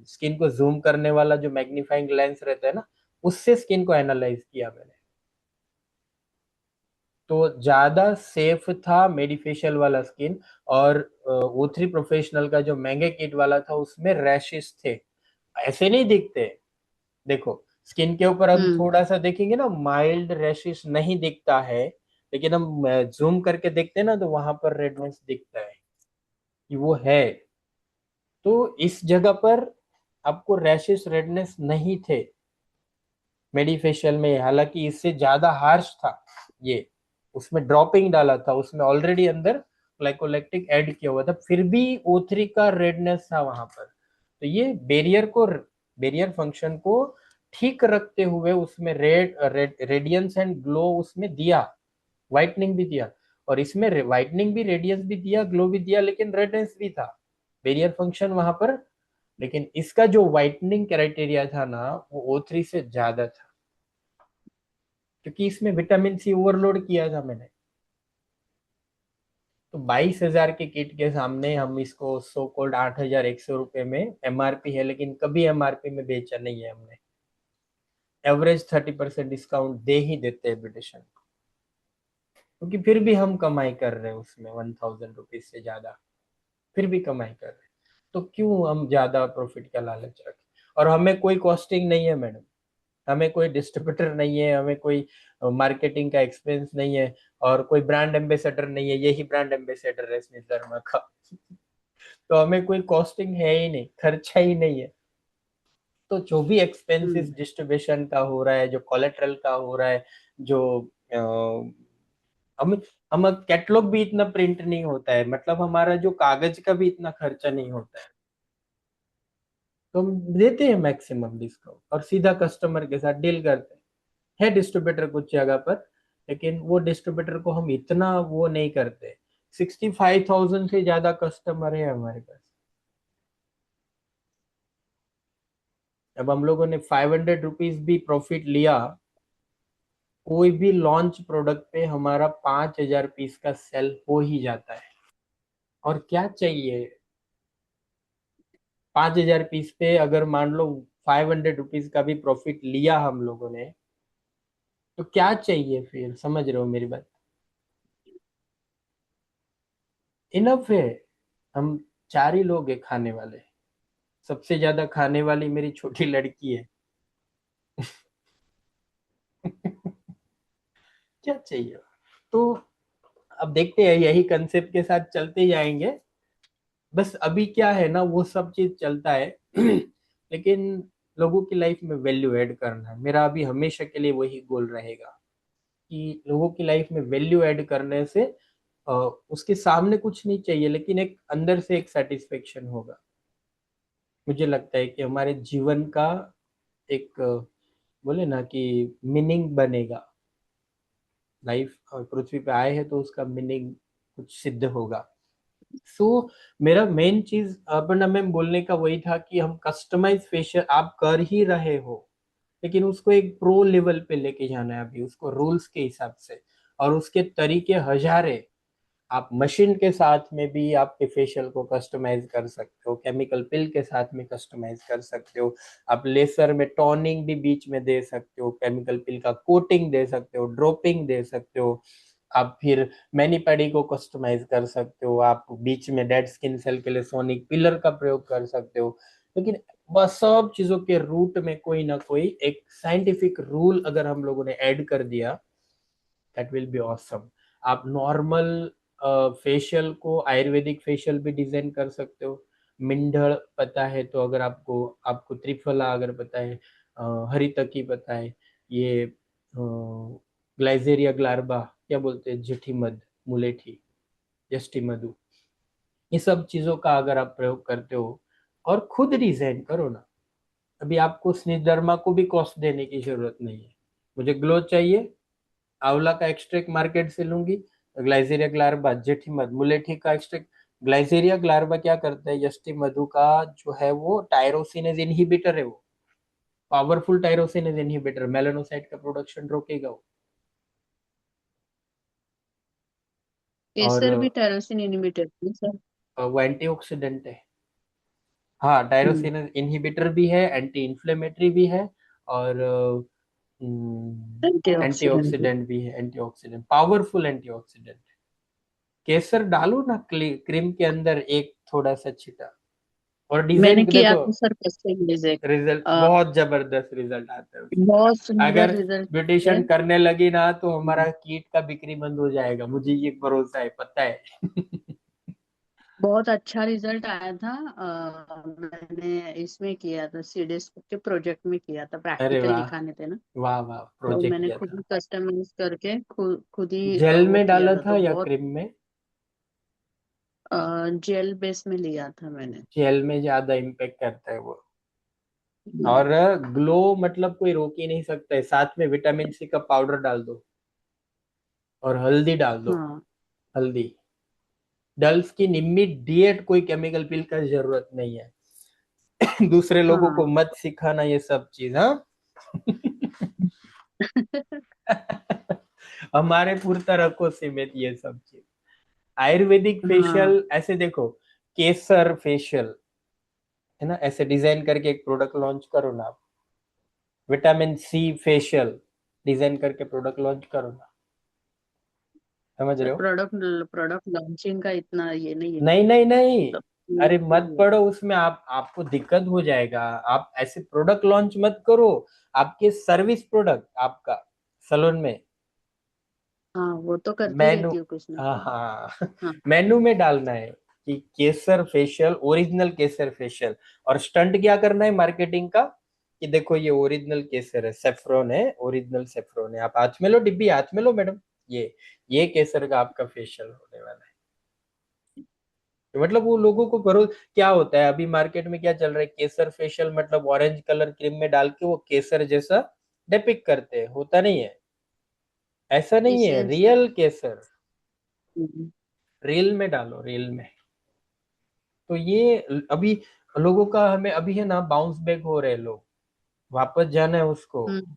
स्किन को जूम करने वाला जो मैग्नीफाइंग लेंस रहता है ना, उससे स्किन को एनालाइज किया मैंने। तो ज्यादा सेफ था मेडिफेशियल वाला स्किन। और O3 प्रोफेशनल का जो महंगे किट वाला था उसमें रैशेस थे, ऐसे नहीं दिखते। देखो स्किन के ऊपर हम हम्म। थोड़ा सा देखेंगे ना, माइल्ड रैशेस नहीं दिखता है, लेकिन हम जूम करके देखते हैं ना तो वहां पर रेडनेस दिखता है कि वो है। तो इस जगह पर आपको रैशेस रेडनेस नहीं थे मेडिफेशियल में, हालांकि इससे ज्यादा हार्श था ये। उसमें ड्रॉपिंग डाला था, उसमें ऑलरेडी अंदर ग्लाइकोलैक्टिक ऐड किया हुआ था, फिर भी O3 का रेडनेस था वहां पर। तो ये बैरियर फंक्शन को ठीक रखते हुए उसमें रेडियंस एंड ग्लो उसमें दिया, व्हाइटनिंग भी दिया। और इसमें व्हाइटनिंग भी, रेडियंस भी दिया, ग्लो भी दिया, लेकिन रेडनेस भी था, बैरियर फंक्शन वहां पर। लेकिन इसका जो व्हाइटनिंग क्राइटेरिया था ना, वो O3 से ज्यादा था, क्योंकि इसमें विटामिन सी ओवरलोड किया था मैंने। तो 22,000 के किट के सामने हम इसको सो कोल्ड 8,100 रुपये में MRP है, लेकिन कभी MRP में बेचा नहीं है हमने। एवरेज 30% डिस्काउंट दे ही देते हैं ब्रिटिशन, क्योंकि फिर भी हम कमाई कर रहे हैं उसमें 1,000 रुपीज से ज्यादा, फिर भी कमाई कर रहे हैं। तो क्यों हम ज्यादा प्रॉफिट का लालच रखें। और हमें कोई कॉस्टिंग नहीं है मैडम, हमें कोई डिस्ट्रीब्यूटर नहीं है, हमें कोई मार्केटिंग का एक्सपेंस नहीं है, और कोई ब्रांड एम्बेसडर नहीं है, यही ब्रांड एम्बेसडर है स्मिथ वर्मा का। तो हमें कोई कॉस्टिंग है ही नहीं, खर्चा ही नहीं है। तो जो भी एक्सपेंसेस हम्म। डिस्ट्रीब्यूशन का हो रहा है, जो कोलेट्रल का हो रहा है, जो हम हम कैटलॉग भी इतना प्रिंट नहीं होता है, मतलब हमारा जो कागज का भी इतना खर्चा नहीं होता है, तो हम देते हैं मैक्सिमम डिस्काउंट और सीधा कस्टमर के साथ डील करते हैं। है डिस्ट्रीब्यूटर कुछ जगह पर, लेकिन वो डिस्ट्रीब्यूटर को हम इतना वो नहीं करते। 65,000 से ज्यादा कस्टमर है हमारे पास। अब हम लोगों ने 500 रुपीज भी प्रॉफिट लिया, कोई भी लॉन्च प्रोडक्ट पे हमारा 5,000 पीस का सेल हो ही जाता है। और क्या चाहिए, 5,000 पीस पे अगर मान लो 500 रुपीज का भी प्रॉफिट लिया हम लोगों ने, तो क्या चाहिए फिर, समझ रहे हो मेरी बात। इनफ है। हम 4 ही लोग हैं खाने वाले, सबसे ज्यादा खाने वाली मेरी छोटी लड़की है। क्या चाहिए। तो अब देखते हैं, यही कंसेप्ट के साथ चलते जाएंगे। बस अभी क्या है ना, वो सब चीज चलता है लेकिन लोगों की लाइफ में वैल्यू ऐड करना है मेरा अभी हमेशा के लिए वही गोल रहेगा, कि लोगों की लाइफ में वैल्यू ऐड करने से उसके सामने कुछ नहीं चाहिए, लेकिन एक अंदर से एक सेटिस्फेक्शन होगा। मुझे लगता है कि हमारे जीवन का एक बोले ना कि मीनिंग बनेगा। लाइफ और पृथ्वी पे आए हैं तो उसका मीनिंग कुछ सिद्ध होगा। सो मेरा मेन चीज अपना मैम बोलने का वही था कि हम कस्टमाइज फेशियल आप कर ही रहे हो, लेकिन उसको एक प्रो लेवल पे लेके जाना है अभी, उसको रूल्स के हिसाब से। और उसके तरीके हजारे। आप मशीन के साथ में भी आपके फेशियल को कस्टमाइज कर सकते हो, केमिकल पिल के साथ में कस्टमाइज कर सकते हो, आप लेसर में टोनिंग भी बीच में दे सकते हो, केमिकल पिल का कोटिंग दे सकते हो, ड्रॉपिंग दे सकते हो। आप फिर मैनी पैडी को कस्टमाइज कर सकते हो, आप बीच में डेड स्किन सेल के लिए सोनिक पिलर का प्रयोग कर सकते हो। लेकिन बस सब चीजों के रूट में कोई ना कोई एक साइंटिफिक रूल अगर हम लोगों ने ऐड कर दिया, दैट विल बी ऑसम। आप नॉर्मल फेशियल को आयुर्वेदिक फेशियल भी डिजाइन कर सकते हो। मिंढल पता है तो अगर आपको आपको त्रिफला अगर पता है, हरितकी पता है, ये ग्लाइजेरिया ग्लार्बा क्या बोलते हैं, जेठीमध, मुलेठी, जस्टी मधु, ये सब चीजों का अगर आप प्रयोग करते हो और खुद डिजाइन करो ना, अभी आपको स्निग्धर्मा को भी कॉस्ट देने की जरूरत नहीं है। मुझे ग्लो चाहिए, आंवला का एक्सट्रैक्ट मार्केट से लूंगी, ग्लाइजेरिया ग्लार्बा, जेठीमध, मुलेठी का एक्सट्रैक्ट। ग्लाइजेरिया ग्लार्बा क्या करता है, यष्टि मधु का जो है वो टायरोसिनेज इनहिबिटर है, वो पावरफुल टायरोसिनेज इनहिबिटर, मेलानोसाइट का प्रोडक्शन रोकेगा वो। और केसर भी टायरोसिन इनहिबिटर है सर। वो एंटीऑक्सीडेंट है। हाँ, हम्म। टायरोसिनेज इनहिबिटर भी है, एंटी इन्फ्लेमेटरी भी है, और एंटीऑक्सीडेंट भी। एंटीऑक्सीडेंट भी है, एंटीऑक्सीडेंट, पावरफुल एंटीऑक्सीडेंट। केसर डालो ना क्रीम के अंदर एक थोड़ा सा छिटा, और मैंने डिजाइन किया देखो, था सर कस्टमाइज एक। रिजल्ट अ, बहुत जबरदस्त रिजल्ट आता है उसमें। बहुत सुंदर अगर रिजल्ट है। ब्यूटिशियन करने लगी ना तो हमारा कीट का बिक्री बंद हो जाएगा, मुझे ये भरोसा है, पता है। बहुत अच्छा रिजल्ट आया था। मैंने इसमें किया था, सीडीएस के प्रोजेक्ट में किया था, अरे प्रैक्टिकल वाह, दिखाने थे ना। वाह वाह, तो प्रोजेक्ट मैंने किया खुद था। ही कस्टमाइज करके खुद ही जेल वो में किया डाला था, था तो या बहुत क्रीम में? जेल बेस में लिया था मैंने। जेल में ज्यादा इम्पेक्ट करता है वो। और हम्म। ग्लो मतलब कोई रोक ही नहीं सकता है, साथ में विटामिन सी का पाउडर डाल दो और हल्दी डाल दो। हाँ। हल्दी, डल स्किन इमीडिएट, कोई केमिकल पिल का जरूरत नहीं है। दूसरे लोगों को हाँ। मत सिखाना ये सब चीज, हाँ। हमारे पुरता रखो सीमित ये सब चीज। आयुर्वेदिक हाँ। फेशियल ऐसे देखो, केसर फेशियल है ना, ऐसे डिजाइन करके एक प्रोडक्ट लॉन्च करो ना आप। विटामिन सी फेशियल डिजाइन करके प्रोडक्ट लॉन्च करो ना, समझ सर रहे हो? प्रोडक्ट प्रोडक्ट लॉन्चिंग का इतना ये नहीं है नहीं मेरे नहीं को। नहीं, तो अरे मेरे मत को पढ़ो उसमें, आप आपको दिक्कत हो जाएगा। आप ऐसे प्रोडक्ट लॉन्च मत करो, आपके सर्विस प्रोडक्ट आपका सलून में हाँ, वो तो करती मेनू, रहती हूँ कुछ ना हाँ कुछ। हाँ, हाँ। मेनू में डालना है कि केसर फेशियल, ओरिजिनल केसर फेशियल। और स्टंट क्या करना है मार्केटिंग का, कि देखो ये ओरिजिनल केसर है, सेफ्रॉन है, ओरिजिनल सेफ्रॉन है, आप हाथ में लो, डिब्बी हाथ में लो मैडम, ये केसर का आपका फेशियल होने वाला है। तो मतलब वो लोगों को भरोसा क्या होता है, अभी मार्केट में क्या चल रहा है, केसर फेशियल मतलब ऑरेंज कलर क्रीम में डाल के वो केसर जैसा डिपिक्ट करते हैं, होता नहीं है, ऐसा नहीं है, एसेंस है। रियल केसर, हम्म। रील में डालो, रील में। तो ये अभी लोगों का हमें अभी है ना बाउंस बैक हो रहे हैं लोग, वापस जाना है उसको, हम्म।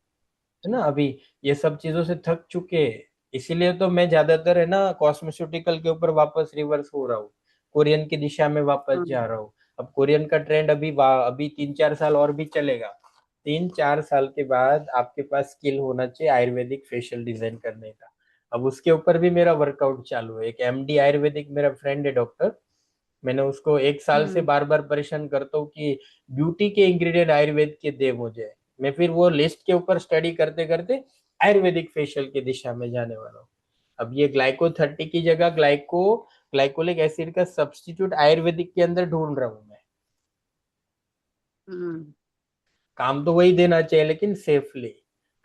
है ना, अभी ये सब चीजों से थक चुके हैं। इसीलिए तो मैं ज्यादातर है ना कॉस्मेस्यूटिकल के ऊपर वापस रिवर्स हो रहा हूँ, कोरियन की दिशा में वापस हाँ। जा रहा हूँ। अब कोरियन का ट्रेंड अभी 3-4 साल और भी चलेगा। 3-4 साल के बाद आपके पास स्किल होना चाहिए आयुर्वेदिक फेशियल डिजाइन करने का। अब उसके ऊपर भी मेरा वर्कआउट चालू है, एक एमडी आयुर्वेदिक मेरा फ्रेंड है डॉक्टर, मैंने उसको 1 साल से हम्म। बार बार परेशान करता हूँ कि ब्यूटी के इंग्रेडिएंट आयुर्वेद के दे मुझे। मैं फिर वो लिस्ट के ऊपर स्टडी करते करते आयुर्वेदिक फेशियल की दिशा में जाने वाला हूँ। अब ये ग्लाइको 30 की जगह ग्लाइकोलिक एसिड का सब्स्टिट्यूट आयुर्वेदिक के अंदर ढूंढ रहा हूँ मैं। हम्म। काम तो वही देना चाहिए लेकिन सेफली।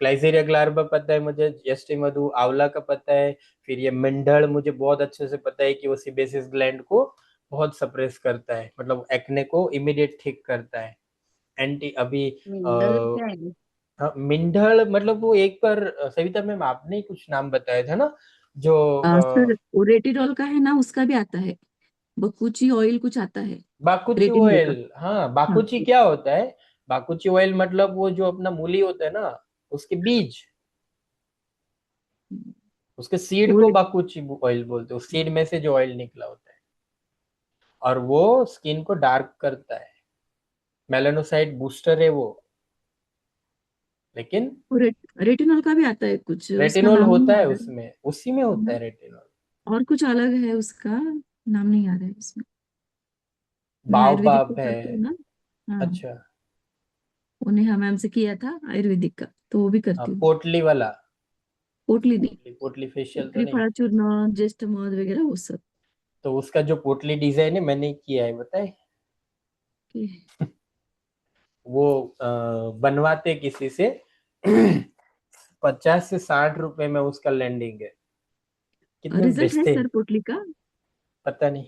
ग्लाइसेरिया ग्लार्बा पता है मुझे, यष्टि मधु आंवला का पता है, फिर ये मंडल मुझे बहुत अच्छे से पता है कि वो सिबेसिस ग्लैंड को बहुत सप्रेस करता है, मतलब एक्ने को इमीडिएट ठीक करता है। एंटी अभी मिंडल क्या है? हाँ, मिंढल मतलब वो एक बार सविता मैम आपने ही कुछ नाम बताया था ना, जो सर वो रेटिनॉल का है ना, उसका भी आता है। बकुची ऑयल कुछ आता है बाकुची रेटिनॉल ऑयल। का। हाँ, हाँ बाकुची क्या होता है? बाकुची ऑयल मतलब वो जो अपना मूली होता है ना, उसके बीज, उसके सीड वो को बाकुची ऑयल बोलते हैं, उस सीड में से जो ऑयल निकला होता है, और वो स्किन को डार्क करता है, मेलानोसाइट बूस्टर है वो। लेकिन रेटिनॉल का भी आता है कुछ, उसका रेटिनॉल नाम नहीं होता आ है रहा उसमें, उसी में होता है। है रेटिनॉल। और कुछ अलग है उसका, नाम नहीं आ रहा है उसमें। मैं आयुर्वेदिक बाओबाब को है। करती हूँ ना। हाँ, अच्छा। उन्हें हम मैम से किया था आयुर्वेदिक का, तो वो भी हाँ, करती हूँ। पोटली वाला। पोटली नहीं, पोटली पोटली फेशियल तो पोटली नहीं। फड़ा चूर्ण जेस्ट मध वगैरह वो सब तो उसका जो पोटली डिजाइन है मैंने किया है, बताए। के। वो बनवाते किसी से 50 से 60 रुपए में उसका लैंडिंग है। कितने में रिजल्ट है बेचते हैं सर पोटली का? पता नहीं।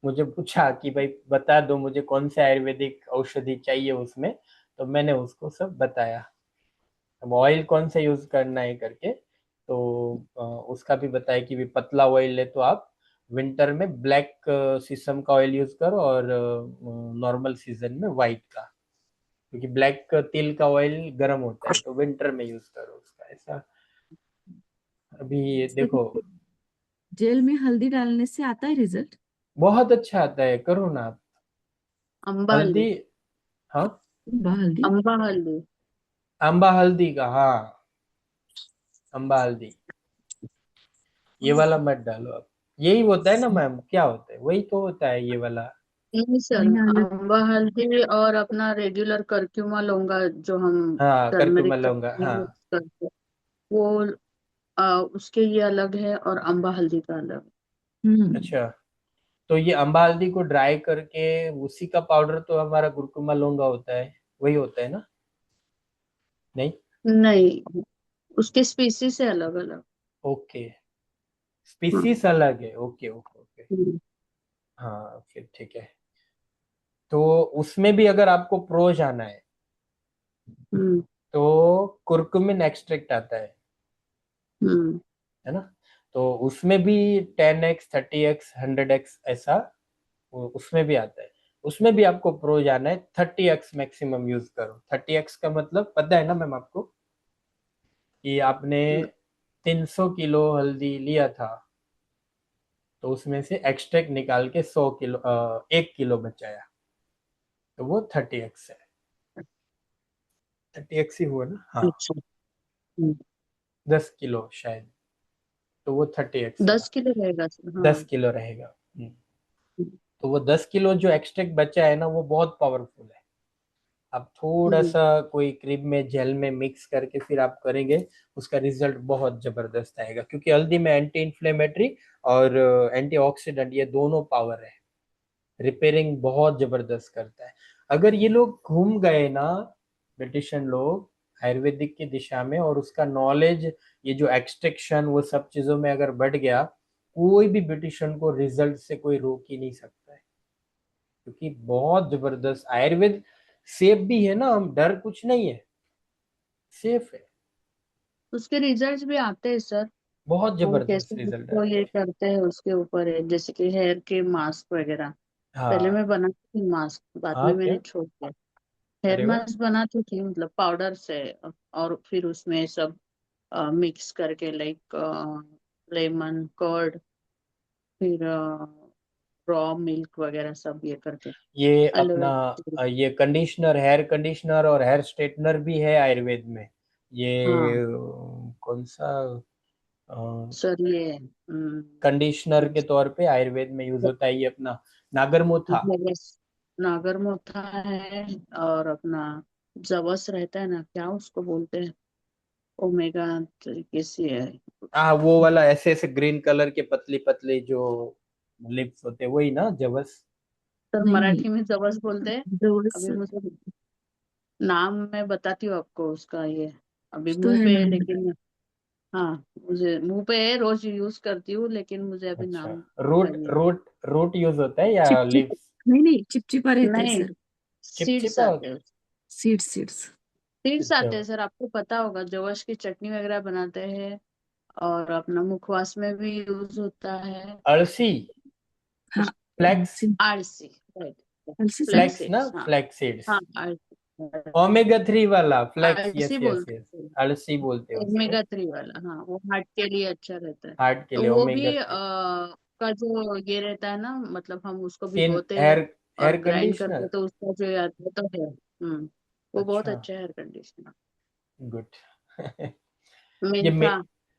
मुझे पूछा कि भाई बता दो मुझे कौन से आयुर्वेदिक औषधि चाहिए उसमें, तो मैंने उसको सब बताया। अब ऑयल कौन सा यूज करना है करके, तो उसका भी बताया कि भी पतला ऑयल ले तो आप विंटर में ब्लैक सीसम का ऑयल यूज करो, और नॉर्मल सीजन में व्हाइट का, क्योंकि ब्लैक तिल का ऑयल गर्म होता है, तो विंटर में यूज करो उसका, ऐसा। अभी ये सर देखो, जेल में हल्दी डालने से आता है रिजल्ट? बहुत अच्छा आता है, करो ना आप। अम्बा हल्दी। हल्दी। हाँ, हल्दी। अम्बा हल्दी। अम्बा हल्दी का, हाँ, अम्बा हल्दी। ये वाला मत डालो आप। यही होता है ना मैम, क्या होता है, वही तो होता है ये वाला। नहीं सर, नहीं अलग। अम्बा हल्दी और अपना रेगुलर करक्यूमा लौंगा जो हम हाँ, करके टर्मरिक मलूंगा, करते हाँ। हैं, वो उसके ये अलग है और अम्बा हल्दी का अलग है। हम्म। अच्छा, तो ये अम्बा हल्दी को ड्राई करके उसी का पाउडर तो हमारा गुरकुमा लौंगा होता है, वही होता है ना? नहीं। नहीं, उसके स्पीसीज से अलग अलग। ओके, हाँ। स्पीसीज अलग है, ओके ओके ओके। हम्म। हाँ, फिर ठीक है। तो उसमें भी अगर आपको प्रो जाना है, हम्म। तो कुरकुमिन एक्सट्रैक्ट आता हम्म। है ना? तो उसमें भी 10x 30x 100x ऐसा, उसमें भी आता है। उसमें भी आपको प्रो जाना है, 30x मैक्सिमम यूज करो। 30x का मतलब पता है ना मैम आपको, कि आपने 300 किलो हल्दी लिया था, तो उसमें से एक्सट्रैक्ट निकाल के 100 किलो 1 किलो बचाया, तो वो 30x है। 30x ही हुआ ना? हाँ, अच्छा। हम्म। 10 किलो शायद, तो वो 30x हुआ। 10 किलो रहेगा सर, 10 किलो रहेगा। हम्म। तो वो 10 किलो जो एक्सट्रैक्ट बचा है ना, वो बहुत पावरफुल है। आप थोड़ा हम्म। सा कोई क्रीम में जेल में मिक्स करके फिर आप करेंगे, उसका रिजल्ट बहुत जबरदस्त आएगा, क्योंकि हल्दी में एंटी इन्फ्लेमेटरी और एंटीऑक्सीडेंट ये दोनों पावर है, रिपेयरिंग बहुत जबरदस्त करता है। अगर ये लोग घूम गए ना, ब्रिटिशन लोग, आयुर्वेदिक की दिशा में, और उसका नॉलेज, ये जो एक्सट्रैक्शन वो सब चीजों में अगर बढ़ गया, कोई भी ब्रिटिशन को रिजल्ट से कोई रोक ही नहीं सकता है, क्योंकि बहुत जबरदस्त आयुर्वेद सेफ भी है ना, हम डर कुछ नहीं है, सेफ है। उसके रिजल्ट्स भी आते हैं सर। बहुत वो जबरदस्त कैसे रिजल्ट वो आते ये हैं। करते हैं उसके ऊपर है, जैसे कि हेयर के मास्क वगैरह। पहले हाँ। मैं बनाती थी मास्क, बाद हाँ, में क्या? मैंने छोड़ दिया। हेयर अरे वाह। मास्क बनाती थी मतलब पाउडर से, और फिर उसमें सब मिक्स करके लाइक लेमन कर्ड, फिर रॉ मिल्क वगैरह सब ये करके ये अपना एलोवेरा। ये कंडीशनर, हेयर कंडीशनर और हेयर स्ट्रेटनर भी है आयुर्वेद में। ये हाँ कौन सा सर, ये कंडीशनर के तौर पे आयुर्वेद में यूज होता है, ये अपना नागरमोथा। नागरमोथा है, और अपना जवस रहता है ना, क्या उसको बोलते हैं, ओमेगा तरीके से है। हाँ, वो वाला ऐसे ऐसे ग्रीन कलर के पतली पतली जो लिप्स होते हैं, वही ना जवस? सर नहीं नहीं, मराठी में जवस बोलते हैं। जवस अभी मुझे नाम मैं बताती हूँ आपको उसका, ये अभी कुछ तो मुंह है पे है मैम। लेकिन हाँ, मुझे मुंह पे है, रोज यूज करती हूँ, लेकिन मुझे अभी अच्छा, नाम रूट नहीं। रूट रूट यूज होता है या चिपचिप, लीव्स? नहीं नहीं, चिपचिपा रहता है नहीं, सर। सीड्स चिपचिपा आते हैं। Seeds seeds. सीड्स अच्छा, आते हैं सर, आपको पता होगा, जवस की चटनी वगैरह बनाते हैं, और अपना मुखवास में भी यूज होता है। अळसी, हाँ, फ्लैक्स, आरसी, राइट, अलसी फ्लैक्स फ्लैक्स सीड्स। ना, सीड्स, हाँ। Flax seeds. हाँ, आरसी, ओमेगा 3 वाला फ्लैक्स, आरसी यस यस बोलते यस। हैं। अळसी बोलते हैं उसको, ओमेगा 3 वाला, हाँ, वो हार्ट के लिए अच्छा रहता है। हार्ट के तो लिए वो ओमेगा भी 3। का जो ये रहता है ना, मतलब हम उसको स्किन, भिगोते हेयर, हैं और हेयर ग्राइंड करते कंडीशनर। हैं, तो उसका जो याद होता है। वो बहुत अच्छा, अच्छा हेयर कंडीशनर। गुड। ये mentha,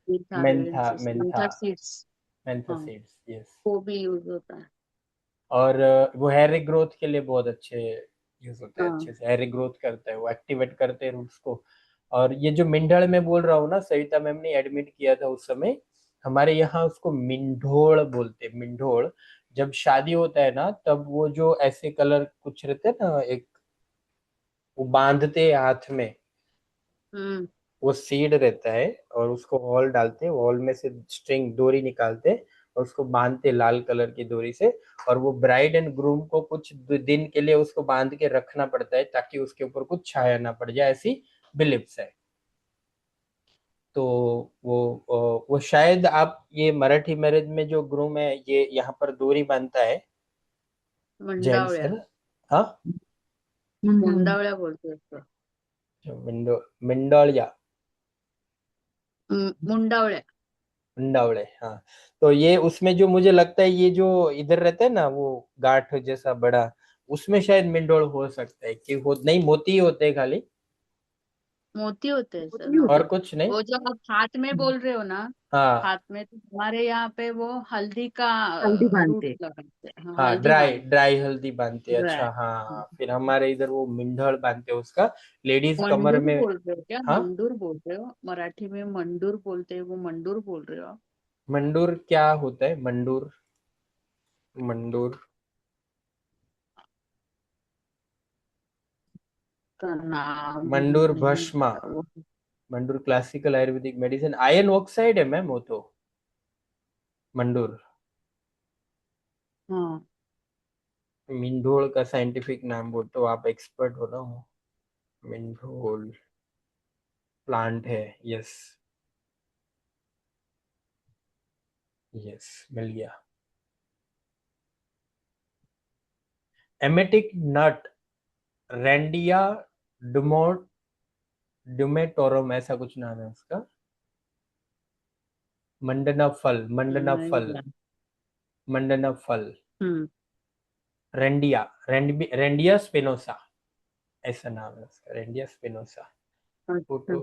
mentha mentha, arvensis, mentha, mentha seeds. Mentha हाँ, सीड्स, यस। वो भी यूज होता है। और वो हेयर ग्रोथ के लिए बहुत अच्छे यूज होते हैं, हाँ। अच्छे से हेयर ग्रोथ करता है, वो एक्टिवेट करते हैं रूट्स को। और ये जो मिंढल मैं बोल रहा हूँ ना, सविता मैम ने एडमिट किया था उस समय, हमारे यहाँ उसको मिंढोड़ बोलते हैं, मिंढोड़। जब शादी होता है ना, तब वो जो ऐसे कलर कुछ रहते हैं ना, एक वो बांधते हैं हाथ में, हम्म। वो सीड रहता है, और उसको हॉल डालते हैं, हॉल में से स्ट्रिंग डोरी निकालते हैं, और उसको बांधते हैं लाल कलर की डोरी से। और वो ब्राइड एंड ग्रूम को कुछ दिन के लिए उसको बांध के रखना पड़ता है, ताकि उसके ऊपर कुछ छाया ना पड़ जाए, ऐसी बिलीफ्स है। तो वो शायद आप ये मराठी मैरिज में जो ग्रूम है, ये यहाँ पर डोरी बांधता है, जेंट्स है मंडावळ्या, ना। हाँ, मंडावळी। मुंडावळ्या बोलते हैं उसको। मिंडोलिया, मुंडावळ्या। अंडावड़े, हाँ। तो ये उसमें जो मुझे लगता है, ये जो इधर रहता है ना, वो गांठ जैसा बड़ा, उसमें शायद मिंडोल हो सकता है, कि हो नहीं, मोती ही होते हैं खाली, मोती होते हैं सर, नहीं हाँ। होता। और कुछ नहीं। वो जो आप हाथ में बोल रहे हो ना, हाँ हाथ में, तो हमारे यहाँ पे वो हल्दी का हल्दी रूट बांधते। लगाते हैं, हाँ, हाँ, हल्दी ड्राई बांध, ड्राई हल्दी बांधते हैं, ड्राई। अच्छा हाँ। फिर हमारे इधर वो मिंडल बांधते हैं उसका, लेडीज कमर मंडूर में। बोल रहे हो क्या? हाँ, मंडूर बोल रहे हो? मराठी में मंडूर बोलते हैं, वो मंडूर बोल रहे हो आप? मंडूर क्या होता है, मंडूर? मंडूर, का नाम मंडूर नहीं भस्मा, पता वो। मंडूर classical Ayurvedic medicine, iron oxide है मैम वो तो, मंडूर। हाँ। मिंडोल का साइंटिफिक नाम बोल, तो आप एक्सपर्ट हो ना। मिंडोल प्लांट है, यस, यस, मिल गया। एमेटिक नट, रेंडिया डुमो डुमेटोरम, ऐसा कुछ नाम है उसका। मंडना फल, मंडना नहीं फल, जान। मंडना फल, हम्म। रेंडिया, रेंडिया स्पिनोसा, ऐसा नाम है उसका, रेंडिया स्पिनोसा। अच्छा। फोटो,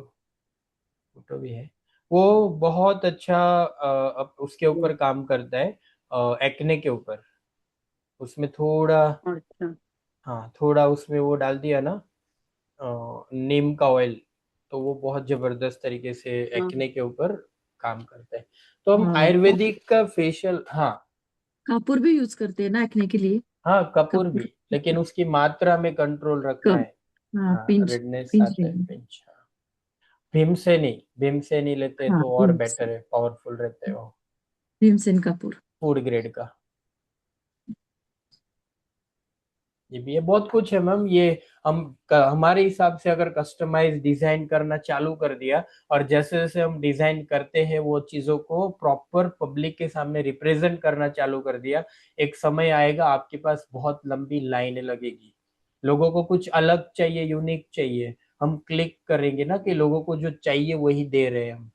फोटो भी है। वो बहुत अच्छा अब उसके ऊपर काम करता है, एक्ने के ऊपर। उसमें थोड़ा, अच्छा। हाँ, थोड़ा उसमें वो डाल दिया ना, नीम का ऑयल, तो वो बहुत जबरदस्त तरीके से हाँ। एक्ने के ऊपर काम करता है। तो हम हाँ, आयुर्वेदिक का फेशियल, हाँ। कापूर भी यूज करते हैं ना एक्ने के लिए। हाँ, कपूर कपूर भी, लेकिन उसकी मात्रा में कंट्रोल रखना कम। है। हाँ, हाँ, पिंच, रेडनेस पिंच आता है, लेंगे। पिंच, हाँ। भीमसेनी लेते हैं हाँ, तो और पिंच। बेटर है, पावरफुल रहते हैं वो, भीमसेन कपूर। फूड ग्रेड का। ये भी है, बहुत कुछ है मैम। ये हम हमारे हिसाब से अगर कस्टमाइज डिजाइन करना चालू कर दिया, और जैसे जैसे हम डिजाइन करते हैं वो चीजों को प्रॉपर पब्लिक के सामने रिप्रेजेंट करना चालू कर दिया, एक समय आएगा आपके पास बहुत लंबी लाइनें लगेगी। लोगों को कुछ अलग चाहिए, यूनिक चाहिए, हम क्लिक करेंगे ना कि लोगों को जो चाहिए वही दे रहे हैं हम।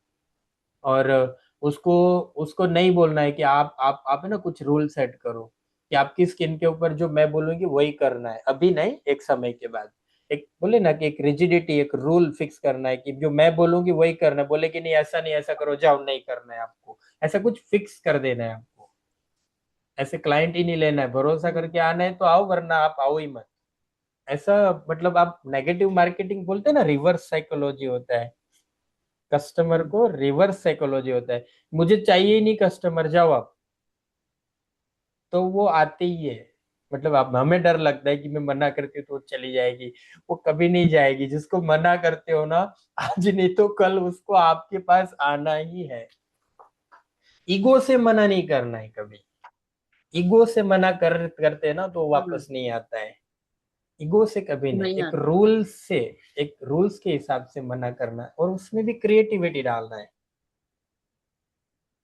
और उसको उसको नहीं बोलना है कि आप है ना कुछ रूल सेट करो, कि आपकी स्किन के ऊपर जो मैं बोलूंगी वही करना है, अभी नहीं, एक समय के बाद। एक बोले ना कि एक रिजिडिटी, एक रूल फिक्स करना है, कि जो मैं बोलूंगी वही करना है, बोले कि नहीं ऐसा नहीं, ऐसा करो, जाओ, नहीं करना है आपको, ऐसा कुछ फिक्स कर देना है आपको। ऐसे क्लाइंट ही नहीं लेना है, भरोसा करके आना है तो आओ, वरना आप आओ ही मत। ऐसा, मतलब आप नेगेटिव मार्केटिंग बोलते हैं ना, रिवर्स साइकोलॉजी होता है, कस्टमर को रिवर्स साइकोलॉजी होता है। मुझे चाहिए ही नहीं कस्टमर, जाओ आप, तो वो आते ही है। मतलब आप हमें डर लगता है कि मैं मना करती हूँ तो वो चली जाएगी, वो कभी नहीं जाएगी। जिसको मना करते हो ना, आज नहीं तो कल उसको आपके पास आना ही है। ईगो से मना नहीं करना है कभी। ईगो से मना करते हैं ना तो हाँ, वापस नहीं आता है। ईगो से कभी नहीं, नहीं एक आता। रूल से, एक रूल्स के हिसाब से मना करना है, और उसमें भी क्रिएटिविटी डालना है।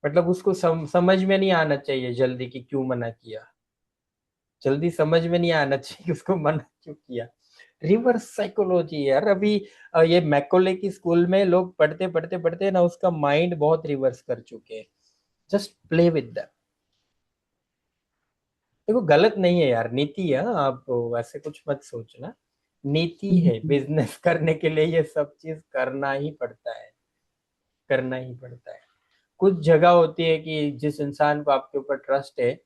मतलब उसको समझ में नहीं आना चाहिए जल्दी कि क्यों मना किया। जल्दी समझ में नहीं आना चाहिए कि उसको मना क्यों किया। रिवर्स साइकोलॉजी यार। अभी ये मैकोले की स्कूल में लोग पढ़ते पढ़ते पढ़ते ना उसका माइंड बहुत रिवर्स कर चुके हैं। Just play with that. देखो गलत नहीं है यार, नीति है, आप वैसे कुछ मत सोचना। नीति है, बिजनेस करने के लिए ये सब चीज करना ही पड़ता है, करना ही पड़ता है। कुछ जगह होती है कि जिस इंसान को आपके ऊपर ट्रस्ट है,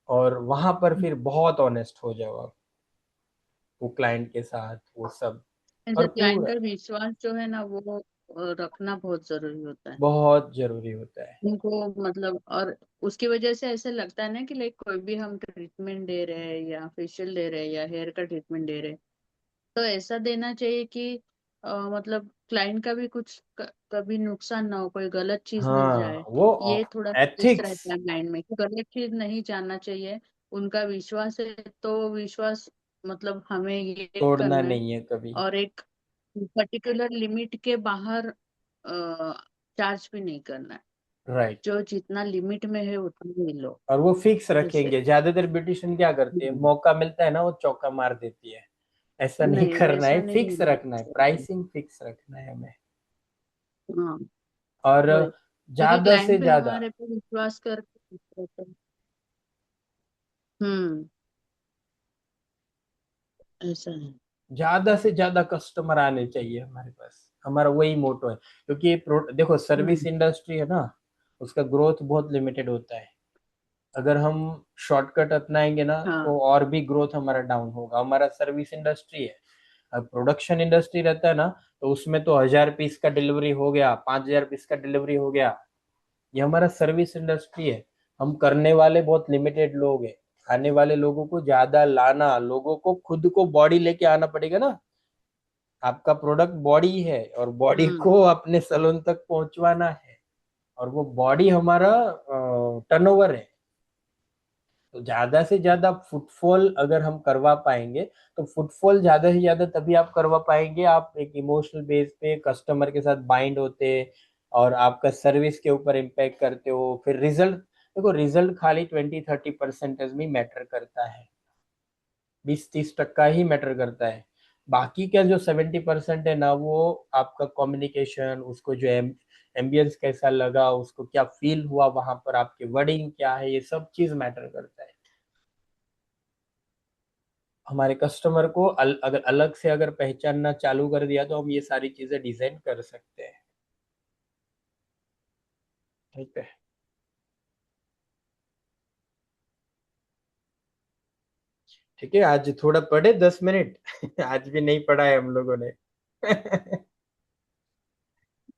और वहां पर फिर बहुत ऑनेस्ट हो जाओ आप, वो क्लाइंट के साथ वो सब। ऐसे और क्लाइंट पूरा का विश्वास जो है ना, वो रखना बहुत जरूरी होता है बहुत जरूरी होता है। उनको, मतलब। और उसकी वजह से ऐसे लगता है ना कि लाइक कोई भी हम ट्रीटमेंट दे रहे हैं या फेशियल दे रहे हैं या हेयर का ट्रीटमेंट दे रहे हैं, तो ऐसा देना चाहिए कि मतलब क्लाइंट का भी कुछ कभी नुकसान ना हो, कोई गलत चीज मिल हाँ जाए। वो ये थोड़ा इस एथिक्स रहता है माइंड में कि गलत चीज नहीं जानना चाहिए। उनका विश्वास है तो विश्वास, मतलब हमें ये तोड़ना करना है। नहीं है कभी। और एक पर्टिकुलर लिमिट के बाहर चार्ज भी नहीं करना है। राइट। जो जितना लिमिट में है उतना ही लो। और वो फिक्स ऐसे। रखेंगे। ज्यादातर ब्यूटिशियन क्या करते हैं, हम्म, मौका मिलता है ना वो चौका मार देती है। ऐसा नहीं नहीं करना है, वैसा नहीं फिक्स होना रखना है, चाहिए। प्राइसिंग फिक्स रखना है हमें। हाँ, और वही। क्योंकि ज्यादा से क्लाइंट भी ज्यादा, हमारे पे विश्वास करते हैं। हम्म। ऐसा है। ज्यादा से ज्यादा कस्टमर आने चाहिए हमारे पास। हमारा वही मोटो है। क्योंकि ये देखो सर्विस हम्म। इंडस्ट्री है ना, उसका ग्रोथ बहुत लिमिटेड होता है। अगर हम शॉर्टकट अपनाएंगे ना हाँ। तो और भी ग्रोथ हमारा डाउन होगा। हमारा सर्विस इंडस्ट्री है। अब प्रोडक्शन इंडस्ट्री रहता है ना, तो उसमें तो 1000 पीस का डिलीवरी हो गया, 5000 पीस का डिलीवरी हो गया। ये हमारा सर्विस इंडस्ट्री है। हम करने वाले बहुत लिमिटेड लोग हैं। आने वाले लोगों को ज्यादा लाना, लोगों को खुद को बॉडी लेके आना पड़ेगा ना। आपका प्रोडक्ट बॉडी है, और बॉडी हम्म। को अपने सलून तक पहुंचवाना है। और वो बॉडी हमारा टर्नओवर है। तो ज्यादा से ज्यादा फुटफॉल अगर हम करवा पाएंगे, तो फुटफॉल ज्यादा से ज्यादा तभी आप करवा पाएंगे, आप एक इमोशनल बेस पे कस्टमर के साथ बाइंड होते, और आपका सर्विस के ऊपर इम्पैक्ट करते हो। फिर रिजल्ट, देखो रिजल्ट खाली 20-30% में मैटर करता है, 20-30% ही मैटर करता है। बाकी का जो 70% है ना, वो आपका कम्युनिकेशन, उसको जो एम्बियंस कैसा लगा, उसको क्या फील हुआ वहां पर, आपके वर्डिंग क्या है, ये सब चीज मैटर करता है। हमारे कस्टमर को अगर अलग से अगर पहचानना चालू कर दिया तो हम ये सारी चीजें डिजाइन कर सकते हैं। ठीक है। ठीक है, आज थोड़ा पढ़े 10 मिनट। आज भी नहीं पढ़ा है हम लोगों ने।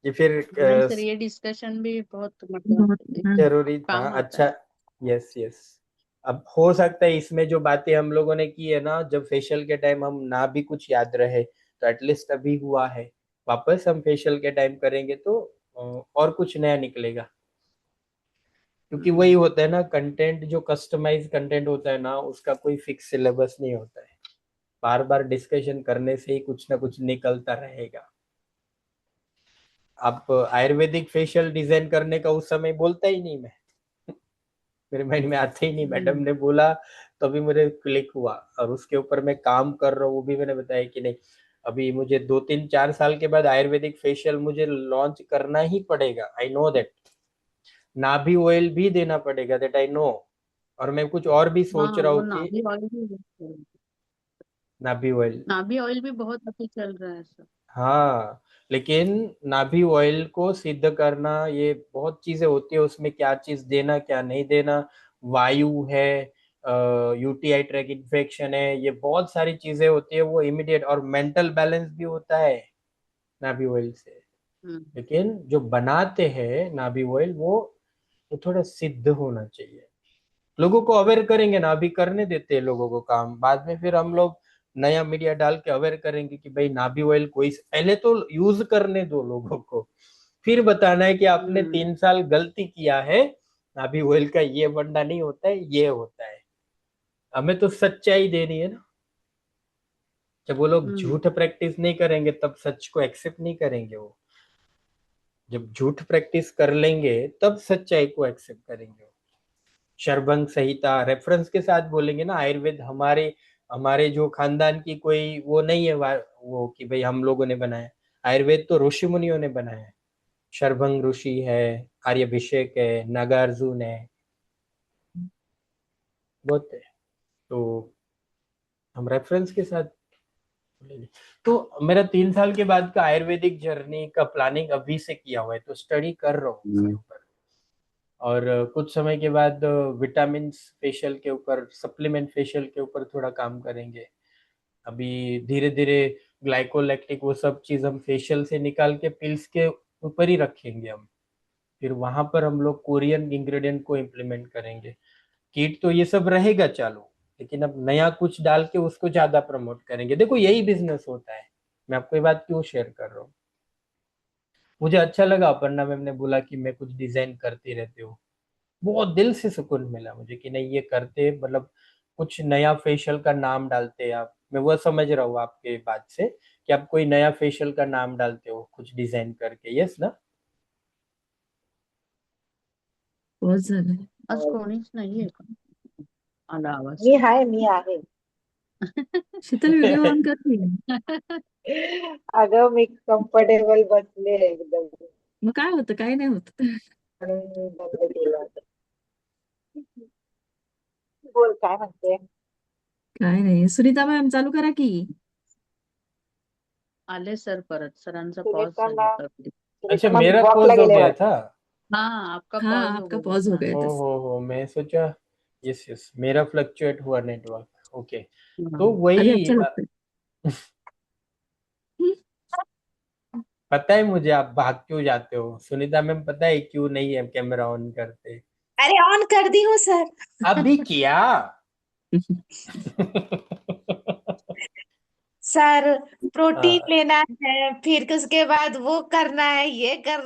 ये फिर नहीं सर, ये डिस्कशन भी बहुत मतलब जरूरी था। काम आता अच्छा। है। Yes yes. अब हो सकता है इसमें जो बातें हम लोगों ने की है ना, जब फेशियल के टाइम हम ना भी कुछ याद रहे, तो एटलीस्ट अभी हुआ है। वापस हम फेशियल के टाइम करेंगे तो और कुछ नया निकलेगा। क्योंकि वही हम्म। होता है ना, कंटेंट जो कस्टमाइज कंटेंट होता है ना, उसका कोई फिक्स सिलेबस नहीं होता है। बार बार डिस्कशन करने से ही कुछ ना कुछ निकलता रहेगा। आप आयुर्वेदिक फेशियल डिजाइन करने का उस समय बोलता ही नहीं मैं। मेरे माइंड में आता ही नहीं, मैडम हम्म। ने बोला तो अभी मुझे क्लिक हुआ, और उसके ऊपर मैं काम कर रहा हूँ, वो भी मैंने बताया कि नहीं। अभी मुझे 2-3-4 साल के बाद आयुर्वेदिक फेशियल मुझे लॉन्च करना ही पड़ेगा, आई नो दैट। नाभि ऑयल भी देना पड़ेगा, दैट आई नो। और मैं कुछ और भी हाँ, सोच रहा वो हूँ कि नाभि ऑयल। नाभि ऑयल भी बहुत अभी चल रहा है सर। हाँ, लेकिन नाभि ऑयल को सिद्ध करना, ये बहुत चीजें होती है उसमें, क्या चीज देना क्या नहीं देना, वायु है, यूटीआई ट्रैक इन्फेक्शन है, ये बहुत सारी चीजें होती है। वो इमीडिएट, और मेंटल बैलेंस भी होता है नाभि ऑयल से। हम्म। लेकिन जो बनाते हैं नाभि ऑयल, वो थोड़ा सिद्ध होना चाहिए। लोगों को अवेयर करेंगे ना, अभी करने देते हैं लोगों को काम, बाद में फिर हम लोग नया मीडिया डाल के अवेयर करेंगे कि भाई नाभि ऑयल कोई, पहले तो यूज करने दो लोगों को, फिर बताना है कि आपने 3 साल गलती किया है, नाभि ऑयल का ये बंडा नहीं होता है, ये होता है। हमें तो सच्चाई देनी है ना। जब वो लोग झूठ प्रैक्टिस नहीं करेंगे तब सच को एक्सेप्ट नहीं करेंगे वो। जब झूठ प्रैक्टिस कर लेंगे तब सच्चाई को एक्सेप्ट करेंगे वो। शरभंग संहिता रेफरेंस के साथ बोलेंगे ना, आयुर्वेद हमारे हमारे जो खानदान की कोई वो नहीं है, वो कि भाई हम लोगों ने बनाया। आयुर्वेद तो ऋषि मुनियों ने बनाया है। शरभंग ऋषि है, आर्यभिषेक है, नागार्जुन है, बहुत है। तो हम रेफरेंस के साथ बोलेंगे। तो मेरा 3 साल के बाद का आयुर्वेदिक जर्नी का प्लानिंग अभी से किया हुआ है, तो स्टडी कर रहा हूँ उसके ऊपर। और कुछ समय के बाद विटामिन फेशियल के ऊपर, सप्लीमेंट फेशियल के ऊपर थोड़ा काम करेंगे। अभी धीरे धीरे ग्लाइकोलैक्टिक वो सब चीज हम फेशियल से निकाल के पिल्स के ऊपर ही रखेंगे हम। फिर वहां पर हम लोग कोरियन इंग्रेडिएंट को इम्प्लीमेंट करेंगे। किट तो ये सब रहेगा चालू, लेकिन अब नया कुछ डाल के उसको ज्यादा प्रमोट करेंगे। देखो यही बिजनेस होता है। मैं आपको ये बात क्यों शेयर कर रहा हूँ, मुझे अच्छा लगा अपर्णा मैम ने बोला कि मैं कुछ डिजाइन करती रहती हूँ। बहुत दिल से सुकून मिला मुझे कि नहीं ये करते, मतलब कुछ नया फेशियल का नाम डालते हैं आप। मैं वो समझ रहा हूँ आपके बात से कि आप कोई नया फेशियल का नाम डालते हो कुछ डिजाइन करके, यस ना। बहुत झालं. आज कोणीच नाहीये का आला आवाज. मी आहे. शीतल व्हिडिओ ऑन कर की. अगं मी कम्फर्टेबल बसले एकदम, मग काय होतं, काय नाही होत. म्हणून मी बंद केलं. बोल काय म्हणते. काय नाही. सुनीता मॅम चालू करा की. आले सर परत, सरांचा पॉज सुनीता झाला. अच्छा मग मेरा वॉकला पॉज हो गेले गया वाटतं. था। हाँ आपका हाँ पॉज हो आपका गया पॉज हो था. गया था. हो मैं सोचा, यस यस मेरा फ्लक्चुएट हुआ नेटवर्क, ओके। तो हाँ. अरे वही अच्छा लगता है. पता है मुझे आप भाग क्यों जाते हो, सुनीता मैम पता है क्यों नहीं है कैमरा ऑन करते। अरे ऑन कर दी हूँ सर. अभी किया। सर प्रोटीन हाँ, लेना है, फिर उसके बाद वो करना है, ये करना